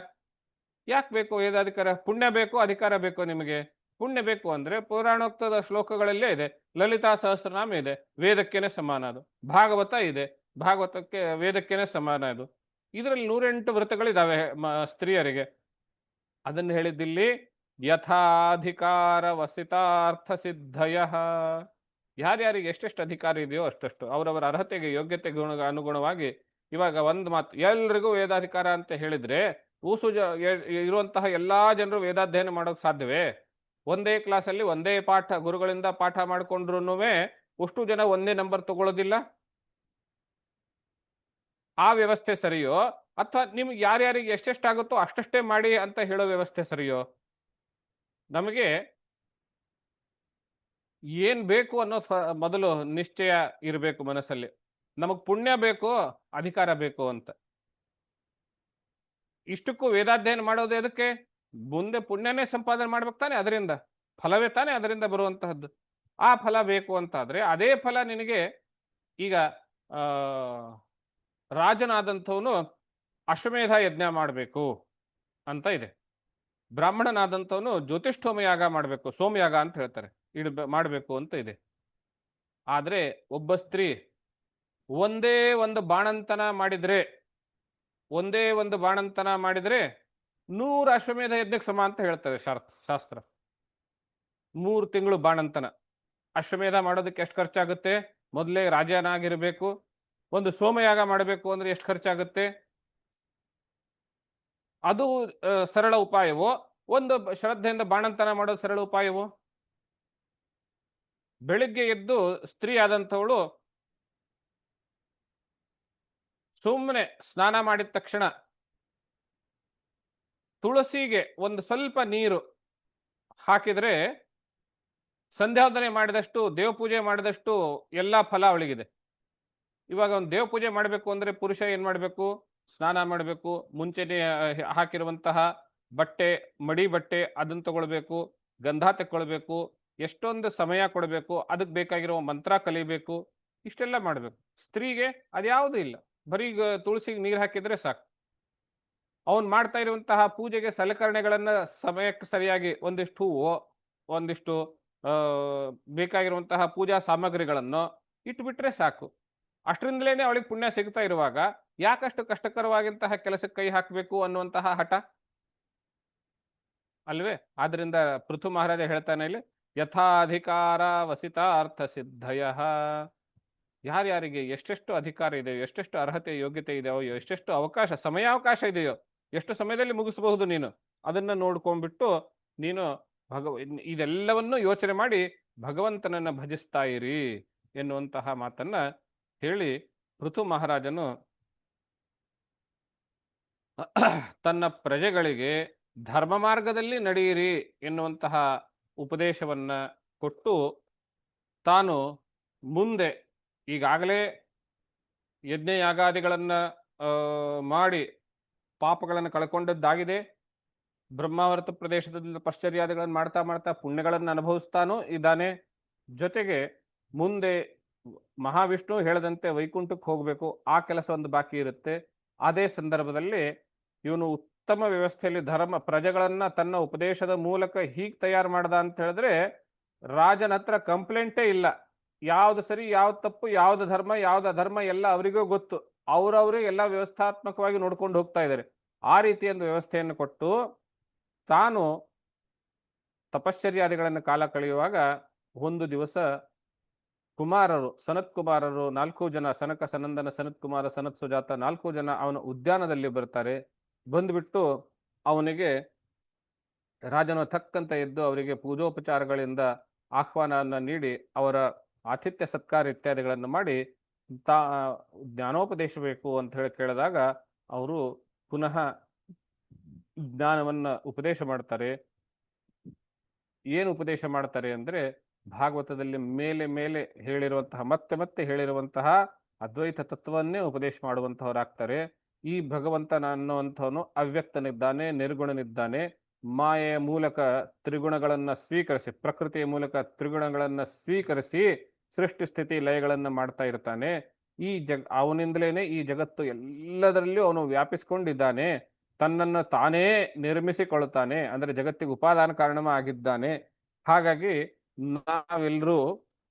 ಯಾಕೆ ಬೇಕು ವೇದಾಧಿಕಾರ? ಪುಣ್ಯ ಬೇಕು, ಅಧಿಕಾರ ಬೇಕು ನಿಮಗೆ? ಪುಣ್ಯ ಬೇಕು ಅಂದ್ರೆ ಪುರಾಣೋಕ್ತದ ಶ್ಲೋಕಗಳಲ್ಲೇ ಇದೆ. ಲಲಿತಾ ಸಹಸ್ರನಾಮ ಇದೆ, ವೇದಕ್ಕೇನೆ ಸಮಾನ ಅದು. ಭಾಗವತ ಇದೆ, ಭಾಗವತಕ್ಕೆ ವೇದಕ್ಕೇನೆ ಸಮಾನ ಅದು. ಇದರಲ್ಲಿ 108 ವ್ರತಗಳಿದಾವೆ ಸ್ತ್ರೀಯರಿಗೆ. ಅದನ್ನು ಹೇಳಿದ್ದಿಲ್ಲಿ ಯಥಾಧಿಕಾರ ವಸಿತಾರ್ಥ ಸಿದ್ಧಯ. ಯಾರ್ಯಾರಿಗೆ ಎಷ್ಟೆಷ್ಟು ಅಧಿಕಾರ ಇದೆಯೋ ಅಷ್ಟಷ್ಟು ಅವರವರ ಅರ್ಹತೆಗೆ, ಯೋಗ್ಯತೆಗೆ ಅನುಗುಣವಾಗಿ. ಇವಾಗ ಒಂದು ಮಾತು, ಎಲ್ರಿಗೂ ವೇದಾಧಿಕಾರ ಅಂತ ಹೇಳಿದ್ರೆ ಇರುವಂತಹ ಎಲ್ಲಾ ಜನರು ವೇದಾಧ್ಯಯನ ಮಾಡೋಕೆ ಸಾಧ್ಯವೇ? ಒಂದೇ ಕ್ಲಾಸಲ್ಲಿ ಒಂದೇ ಪಾಠ ಗುರುಗಳಿಂದ ಪಾಠ ಮಾಡಿಕೊಂಡ್ರು ಅಷ್ಟು ಜನ ಒಂದೇ ನಂಬರ್ ತಗೊಳ್ಳೋದಿಲ್ಲ. ಆ ವ್ಯವಸ್ಥೆ ಸರಿಯೋ, ಅಥವಾ ನಿಮ್ಗೆ ಯಾರ್ಯಾರಿಗೆ ಎಷ್ಟೆಷ್ಟಾಗುತ್ತೋ ಅಷ್ಟಷ್ಟೇ ಮಾಡಿ ಅಂತ ಹೇಳೋ ವ್ಯವಸ್ಥೆ ಸರಿಯೋ? ನಮಗೆ ಏನ್ ಬೇಕು ಅನ್ನೋ ಮೊದಲು ನಿಶ್ಚಯ ಇರಬೇಕು ಮನಸ್ಸಲ್ಲಿ. ನಮಗ್ ಪುಣ್ಯ ಬೇಕು, ಅಧಿಕಾರ ಬೇಕು ಅಂತ. ಇಷ್ಟಕ್ಕೂ ವೇದಾಧ್ಯಯನ ಮಾಡೋದು ಎದಕ್ಕೆ? ಮುಂದೆ ಪುಣ್ಯನೇ ಸಂಪಾದನೆ ಮಾಡ್ಬೇಕು ತಾನೆ, ಅದರಿಂದ ಫಲವೇ ತಾನೆ ಅದರಿಂದ ಬರುವಂತಹದ್ದು. ಆ ಫಲ ಬೇಕು ಅಂತಾದ್ರೆ ಅದೇ ಫಲ ನಿನಗೆ ಈಗ ರಾಜನಾದಂಥವನು ಅಶ್ವಮೇಧ ಯಜ್ಞ ಮಾಡಬೇಕು ಅಂತ ಇದೆ. ಬ್ರಾಹ್ಮಣನಾದಂಥವನು ಜ್ಯೋತಿಷ್ಠೋಮ ಯಾಗ ಮಾಡಬೇಕು, ಸೋಮಯಾಗ ಅಂತ ಹೇಳ್ತಾರೆ, ಮಾಡಬೇಕು ಅಂತ ಇದೆ. ಆದ್ರೆ ಒಬ್ಬ ಸ್ತ್ರೀ ಒಂದೇ ಒಂದು ಬಾಣಂತನ ಮಾಡಿದ್ರೆ 100 ಅಶ್ವಮೇಧ ಯಜ್ಞಕ್ಕೆ ಸಮ ಅಂತ ಹೇಳ್ತದೆ ಶಾಸ್ತ್ರ. 3 ತಿಂಗಳು ಬಾಣಂತನ. ಅಶ್ವಮೇಧ ಮಾಡೋದಕ್ಕೆ ಎಷ್ಟು ಖರ್ಚಾಗುತ್ತೆ? ಮೊದಲೇ ರಾಜನಾಗಿರ್ಬೇಕು. ಒಂದು ಸೋಮಯಾಗ ಮಾಡಬೇಕು ಅಂದ್ರೆ ಎಷ್ಟು ಖರ್ಚಾಗುತ್ತೆ? ಅದು ಸರಳ ಉಪಾಯವೋ? ಒಂದು ಶ್ರದ್ಧೆಯಿಂದ ಬಾಣಂತನ ಮಾಡೋದು ಸರಳ ಉಪಾಯವೋ? ಬೆಳಿಗ್ಗೆ ಎದ್ದು ಸ್ತ್ರೀ ಆದಂಥವಳು ಸುಮ್ಮನೆ ಸ್ನಾನ ಮಾಡಿದ ತಕ್ಷಣ ತುಳಸಿಗೆ ಒಂದು ಸ್ವಲ್ಪ ನೀರು ಹಾಕಿದ್ರೆ ಸಂಧ್ಯಾವಂದನೆ ಮಾಡಿದಷ್ಟು, ದೇವಪೂಜೆ ಮಾಡಿದಷ್ಟು ಎಲ್ಲಾ ಫಲ ಅವಳಿಗಿದೆ. ಇವಾಗ ಒಂದು ದೇವಪೂಜೆ ಮಾಡಬೇಕು ಅಂದ್ರೆ ಪುರುಷ ಏನ್ ಮಾಡಬೇಕು? ಸ್ನಾನ ಮಾಡಬೇಕು, ಮುಂಚೆನೆ ಹಾಕಿರುವಂತಹ ಬಟ್ಟೆ, ಮಡಿ ಬಟ್ಟೆ ಅದನ್ನ ತಗೊಳ್ಬೇಕು, ಗಂಧ ತಗೊಳ್ಬೇಕು, ಎಷ್ಟೊಂದು ಸಮಯ ಕೊಡಬೇಕು, ಅದಕ್ಕೆ ಬೇಕಾಗಿರುವ ಮಂತ್ರ ಕಲಿಬೇಕು, ಇಷ್ಟೆಲ್ಲ ಮಾಡಬೇಕು. ಸ್ತ್ರೀಗೆ ಅದ್ಯಾವುದೂ ಇಲ್ಲ, ಬರೀ ತುಳಸಿಗೆ ನೀರು ಹಾಕಿದ್ರೆ ಸಾಕು. ಅವನು ಮಾಡ್ತಾ ಇರುವಂತಹ ಪೂಜೆಗೆ ಸಲಕರಣೆಗಳನ್ನ ಸಮಯಕ್ಕೆ ಸರಿಯಾಗಿ ಒಂದಿಷ್ಟು ಹೂವು, ಒಂದಿಷ್ಟು ಬೇಕಾಗಿರುವಂತಹ ಪೂಜಾ ಸಾಮಗ್ರಿಗಳನ್ನು ಇಟ್ಬಿಟ್ರೆ ಸಾಕು. ಅಷ್ಟರಿಂದಲೇ ಅವಳಿಗೆ ಪುಣ್ಯ ಸಿಗ್ತಾ ಇರುವಾಗ ಯಾಕಷ್ಟು ಕಷ್ಟಕರವಾಗಿಂತಹ ಕೆಲಸಕ್ಕೆ ಕೈ ಹಾಕಬೇಕು ಅನ್ನುವಂತಹ ಹಠ? ಅಲ್ವೇ? ಆದ್ರಿಂದ ಪೃಥು ಮಹಾರಾಜ ಹೇಳ್ತಾನೆ ಇಲ್ಲಿ, ಯಥಾಧಿಕಾರ ವಸಿತಾರ್ಥ ಸಿದ್ಧಯ. ಯಾರ್ಯಾರಿಗೆ ಎಷ್ಟೆಷ್ಟು ಅಧಿಕಾರ ಇದೆಯೋ, ಎಷ್ಟೆಷ್ಟು ಅರ್ಹತೆ ಯೋಗ್ಯತೆ ಇದೆಯೋ, ಎಷ್ಟೆಷ್ಟು ಅವಕಾಶ ಸಮಯಾವಕಾಶ ಇದೆಯೋ, ಎಷ್ಟು ಸಮಯದಲ್ಲಿ ಮುಗಿಸಬಹುದು ನೀನು, ಅದನ್ನ ನೋಡ್ಕೊಂಡ್ಬಿಟ್ಟು ನೀನು ಇದೆಲ್ಲವನ್ನು ಯೋಚನೆ ಮಾಡಿ ಭಗವಂತನನ್ನ ಭಜಿಸ್ತಾ ಇರಿ ಎನ್ನುವಂತಹ ಮಾತನ್ನ ಹೇಳಿ ಪೃಥು ಮಹಾರಾಜನು ತನ್ನ ಪ್ರಜೆಗಳಿಗೆ ಧರ್ಮ ಮಾರ್ಗದಲ್ಲಿ ನಡೆಯಿರಿ ಎನ್ನುವಂತಹ ಉಪದೇಶವನ್ನ ಕೊಟ್ಟು ತಾನು ಮುಂದೆ ಈಗಾಗಲೇ ಯಜ್ಞಯಾಗಾದಿಗಳನ್ನ ಮಾಡಿ ಪಾಪಗಳನ್ನು ಕಳ್ಕೊಂಡದ್ದಾಗಿದೆ. ಬ್ರಹ್ಮಾವರ್ತ ಪ್ರದೇಶದಲ್ಲಿ ಪಶ್ಚರ್ಯಾದಿಗಳನ್ನು ಮಾಡ್ತಾ ಮಾಡ್ತಾ ಪುಣ್ಯಗಳನ್ನು ಅನುಭವಿಸ್ತಾನೂ ಇದ್ದಾನೆ. ಜೊತೆಗೆ ಮುಂದೆ ಮಹಾವಿಷ್ಣು ಹೇಳದಂತೆ ವೈಕುಂಠಕ್ಕೆ ಹೋಗಬೇಕು, ಆ ಕೆಲಸ ಒಂದು ಬಾಕಿ ಇರುತ್ತೆ. ಅದೇ ಸಂದರ್ಭದಲ್ಲಿ ಇವನು ಉತ್ತಮ ವ್ಯವಸ್ಥೆಯಲ್ಲಿ ಪ್ರಜೆಗಳನ್ನ ತನ್ನ ಉಪದೇಶದ ಮೂಲಕ ಹೀಗೆ ತಯಾರು ಮಾಡ್ದ ಅಂತ ಹೇಳಿದ್ರೆ ರಾಜನ ಹತ್ರ ಕಂಪ್ಲೇಂಟೇ ಇಲ್ಲ. ಯಾವ್ದು ಸರಿ, ಯಾವ್ದು ತಪ್ಪು, ಯಾವ್ದು ಧರ್ಮ, ಯಾವ್ದು ಅಧರ್ಮ ಎಲ್ಲ ಅವರಿಗೂ ಗೊತ್ತು. ಅವರವರೇ ಎಲ್ಲ ವ್ಯವಸ್ಥಾತ್ಮಕವಾಗಿ ನೋಡ್ಕೊಂಡು ಹೋಗ್ತಾ ಇದ್ದಾರೆ. ಆ ರೀತಿಯೊಂದು ವ್ಯವಸ್ಥೆಯನ್ನು ಕೊಟ್ಟು ತಾನು ತಪಶ್ಚರ್ಯಾದಿಗಳನ್ನು ಕಾಲ ಕಳೆಯುವಾಗ ಒಂದು ದಿವಸ ಕುಮಾರರು, ಸನತ್ ಕುಮಾರರು 4 ಜನ, ಸನಕ, ಸನಂದನ, ಸನತ್ ಕುಮಾರ, ಸನತ್ ಸುಜಾತ 4 ಜನ ಅವನ ಉದ್ಯಾನದಲ್ಲಿ ಬರ್ತಾರೆ. ಬಂದ್ಬಿಟ್ಟು ಅವನಿಗೆ ರಾಜನ ತಕ್ಕಂತ ಎದ್ದು ಅವರಿಗೆ ಪೂಜೋಪಚಾರಗಳಿಂದ ಆಹ್ವಾನವನ್ನು ನೀಡಿ ಅವರ ಆತಿಥ್ಯ ಸತ್ಕಾರ ಇತ್ಯಾದಿಗಳನ್ನು ಮಾಡಿ ಜ್ಞಾನೋಪದೇಶ ಬೇಕು ಅಂತ ಹೇಳಿ ಕೇಳಿದಾಗ ಅವರು ಪುನಃ ಜ್ಞಾನವನ್ನ ಉಪದೇಶ ಮಾಡ್ತಾರೆ. ಏನು ಉಪದೇಶ ಮಾಡ್ತಾರೆ ಅಂದ್ರೆ ಭಾಗವತದಲ್ಲಿ ಮೇಲೆ ಮೇಲೆ ಹೇಳಿರುವಂತಹ ಮತ್ತೆ ಮತ್ತೆ ಹೇಳಿರುವಂತಹ ಅದ್ವೈತ ತತ್ವವನ್ನೇ ಉಪದೇಶ ಮಾಡುವಂತಹವರಾಗ್ತಾರೆ. ಈ ಭಗವಂತನ ಅನ್ನುವಂಥವನು ಅವ್ಯಕ್ತನಿದ್ದಾನೆ, ನಿರ್ಗುಣನಿದ್ದಾನೆ. ಮಾಯೆಯ ಮೂಲಕ ತ್ರಿಗುಣಗಳನ್ನ ಸ್ವೀಕರಿಸಿ, ಪ್ರಕೃತಿಯ ಮೂಲಕ ತ್ರಿಗುಣಗಳನ್ನ ಸ್ವೀಕರಿಸಿ ಸೃಷ್ಟಿ ಸ್ಥಿತಿ ಲಯಗಳನ್ನ ಮಾಡ್ತಾ ಇರ್ತಾನೆ. ಈ ಅವನಿಂದಲೇನೆ ಈ ಜಗತ್ತು ಎಲ್ಲದರಲ್ಲಿಯೂ ಅವನು ವ್ಯಾಪಿಸ್ಕೊಂಡಿದ್ದಾನೆ. ತನ್ನನ್ನು ತಾನೇ ನಿರ್ಮಿಸಿಕೊಳ್ಳುತ್ತಾನೆ, ಅಂದ್ರೆ ಜಗತ್ತಿಗೆ ಉಪಾದಾನ ಕಾರಣವ ಆಗಿದ್ದಾನೆ. ಹಾಗಾಗಿ ನಾವೆಲ್ಲರೂ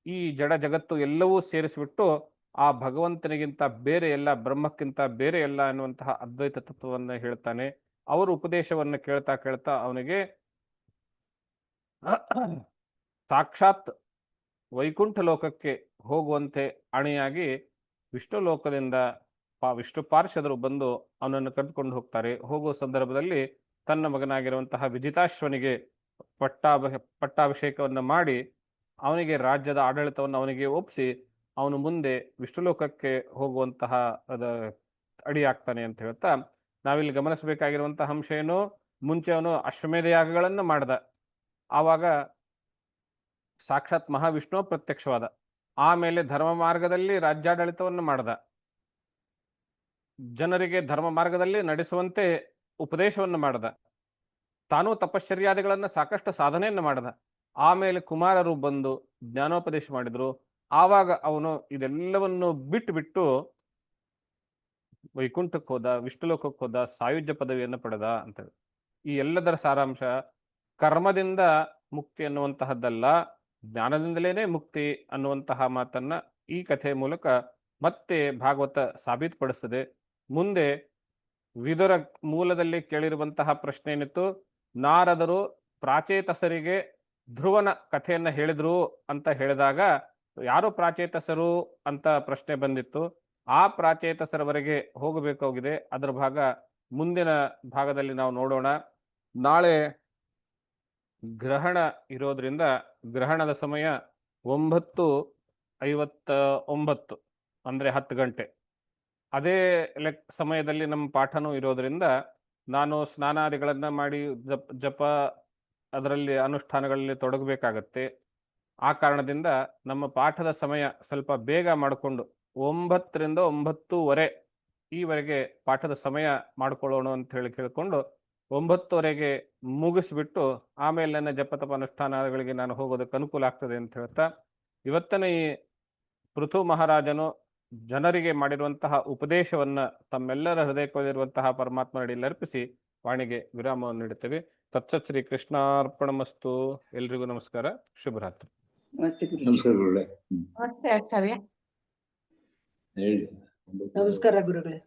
ಈ ಜಡ ಜಗತ್ತು ಎಲ್ಲವೂ ಸೇರಿಸಿಬಿಟ್ಟು ಆ ಭಗವಂತನಿಗಿಂತ ಬೇರೆ ಎಲ್ಲ, ಬ್ರಹ್ಮಕ್ಕಿಂತ ಬೇರೆ ಎಲ್ಲ ಅನ್ನುವಂತಹ ಅದ್ವೈತ ತತ್ವವನ್ನು ಹೇಳ್ತಾನೆ. ಅವರು ಉಪದೇಶವನ್ನು ಕೇಳ್ತಾ ಕೇಳ್ತಾ ಅವನಿಗೆ ಸಾಕ್ಷಾತ್ ವೈಕುಂಠ ಲೋಕಕ್ಕೆ ಹೋಗುವಂತೆ ಅಣೆಯಾಗಿ ವಿಷ್ಣು ಲೋಕದಿಂದ ವಿಷ್ಣು ಪಾರ್ಷದರು ಬಂದು ಅವನನ್ನು ಕರೆದುಕೊಂಡು ಹೋಗ್ತಾರೆ. ಹೋಗುವ ಸಂದರ್ಭದಲ್ಲಿ ತನ್ನ ಮಗನಾಗಿರುವಂತಹ ವಿಜಿತಾಶ್ವನಿಗೆ ಪಟ್ಟಾಭಿಷೇಕವನ್ನು ಮಾಡಿ ಅವನಿಗೆ ರಾಜ್ಯದ ಆಡಳಿತವನ್ನು ಅವನಿಗೆ ಒಪ್ಪಿಸಿ ಅವನು ಮುಂದೆ ವಿಷ್ಣು ಲೋಕಕ್ಕೆ ಹೋಗುವಂತಹ ಅಡಿಯಾಗ್ತಾನೆ ಅಂತ ಹೇಳ್ತಾ ನಾವಿಲ್ಲಿ ಗಮನಿಸಬೇಕಾಗಿರುವಂತಹ ಅಂಶ ಏನು, ಮುಂಚೆ ಅವನು ಅಶ್ವಮೇಧ ಯಾಗಗಳನ್ನು ಮಾಡ್ದ, ಆವಾಗ ಸಾಕ್ಷಾತ್ ಮಹಾವಿಷ್ಣು ಪ್ರತ್ಯಕ್ಷವಾದ. ಆಮೇಲೆ ಧರ್ಮ ಮಾರ್ಗದಲ್ಲಿ ರಾಜ್ಯಾಡಳಿತವನ್ನು ಮಾಡ್ದ, ಜನರಿಗೆ ಧರ್ಮ ಮಾರ್ಗದಲ್ಲಿ ನಡೆಸುವಂತೆ ಉಪದೇಶವನ್ನು ಮಾಡ್ದ, ತಾನೂ ತಪಶ್ಚರ್ಯಾದಿಗಳನ್ನ ಸಾಕಷ್ಟು ಸಾಧನೆಯನ್ನು ಮಾಡ್ದ. ಆಮೇಲೆ ಕುಮಾರರು ಬಂದು ಜ್ಞಾನೋಪದೇಶ ಮಾಡಿದ್ರು. ಆವಾಗ ಅವನು ಇದೆಲ್ಲವನ್ನು ಬಿಟ್ಟು ವೈಕುಂಠಕ್ಕೆ ಹೋದ, ವಿಷ್ಣು ಲೋಕಕ್ಕೆ ಹೋದ, ಸಾಯುಜ್ಯ ಪದವಿಯನ್ನು ಪಡೆದ ಅಂತೇಳಿ. ಈ ಎಲ್ಲದರ ಸಾರಾಂಶ ಕರ್ಮದಿಂದ ಮುಕ್ತಿ ಅನ್ನುವಂತಹದ್ದಲ್ಲ, ಜ್ಞಾನದಿಂದಲೇನೆ ಮುಕ್ತಿ ಅನ್ನುವಂತಹ ಮಾತನ್ನ ಈ ಕಥೆಯ ಮೂಲಕ ಮತ್ತೆ ಭಾಗವತ ಸಾಬೀತುಪಡಿಸ್ತದೆ. ಮುಂದೆ ವಿದುರ ಮೂಲದಲ್ಲಿ ಕೇಳಿರುವಂತಹ ಪ್ರಶ್ನೆ ಏನಿತ್ತು, ನಾರದರು ಪ್ರಾಚೇತಸರಿಗೆ ಧ್ರುವನ ಕಥೆಯನ್ನ ಹೇಳಿದ್ರು ಅಂತ ಹೇಳಿದಾಗ ಯಾರು ಪ್ರಾಚೇತಸರು ಅಂತ ಪ್ರಶ್ನೆ ಬಂದಿತ್ತು. ಆ ಪ್ರಾಚೇತಸರವರೆಗೆ ಹೋಗಬೇಕಾಗಿದೆ. ಅದರ ಭಾಗ ಮುಂದಿನ ಭಾಗದಲ್ಲಿ ನಾವು ನೋಡೋಣ. ನಾಳೆ ಗ್ರಹಣ ಇರೋದ್ರಿಂದ ಗ್ರಹಣದ ಸಮಯ 9:59 ಅಂದ್ರೆ 10 ಗಂಟೆ. ಅದೇ ಸಮಯದಲ್ಲಿ ನಮ್ಮ ಪಾಠನೂ ಇರೋದ್ರಿಂದ ನಾನು ಸ್ನಾನಾದಿಗಳನ್ನ ಮಾಡಿ ಜಪ ಅದರಲ್ಲಿ ಅನುಷ್ಠಾನಗಳಲ್ಲಿ ತೊಡಗಬೇಕಾಗತ್ತೆ. ಆ ಕಾರಣದಿಂದ ನಮ್ಮ ಪಾಠದ ಸಮಯ ಸ್ವಲ್ಪ ಬೇಗ ಮಾಡಿಕೊಂಡು 9ರಿಂದ 9:30 ಈವರೆಗೆ ಪಾಠದ ಸಮಯ ಮಾಡ್ಕೊಳ್ಳೋಣ ಅಂತ ಹೇಳಿ ಕೇಳಿಕೊಂಡು 9:00ವರೆಗೆ ಮುಗಿಸ್ಬಿಟ್ಟು ಆಮೇಲೆ ನನ್ನ ಜಪತಪ ಅನುಷ್ಠಾನಗಳಿಗೆ ನಾನು ಹೋಗೋದಕ್ಕೆ ಅನುಕೂಲ ಆಗ್ತದೆ ಅಂತ ಹೇಳ್ತಾ ಇವತ್ತನೇ ಈ ಪೃಥು ಮಹಾರಾಜನು ಜನರಿಗೆ ಮಾಡಿರುವಂತಹ ಉಪದೇಶವನ್ನ ತಮ್ಮೆಲ್ಲರ ಹೃದಯಕ್ಕೊಳಿರುವಂತಹ ಪರಮಾತ್ಮ ಅಡಿಯಲ್ಲಿ ಅರ್ಪಿಸಿ ವಾಣಿಗೆ ವಿರಾಮವನ್ನು ನೀಡುತ್ತೇವೆ. ತತ್ಸತ್ ಶ್ರೀ ಕೃಷ್ಣಾರ್ಪಣಮಸ್ತು. ಎಲ್ರಿಗೂ ನಮಸ್ಕಾರ, ಶುಭರಾತ್ರಿ. ನಮಸ್ತೆ ಆಚಾರ್ಯ. ನಮಸ್ಕಾರ ಗುರುಗಳೇ.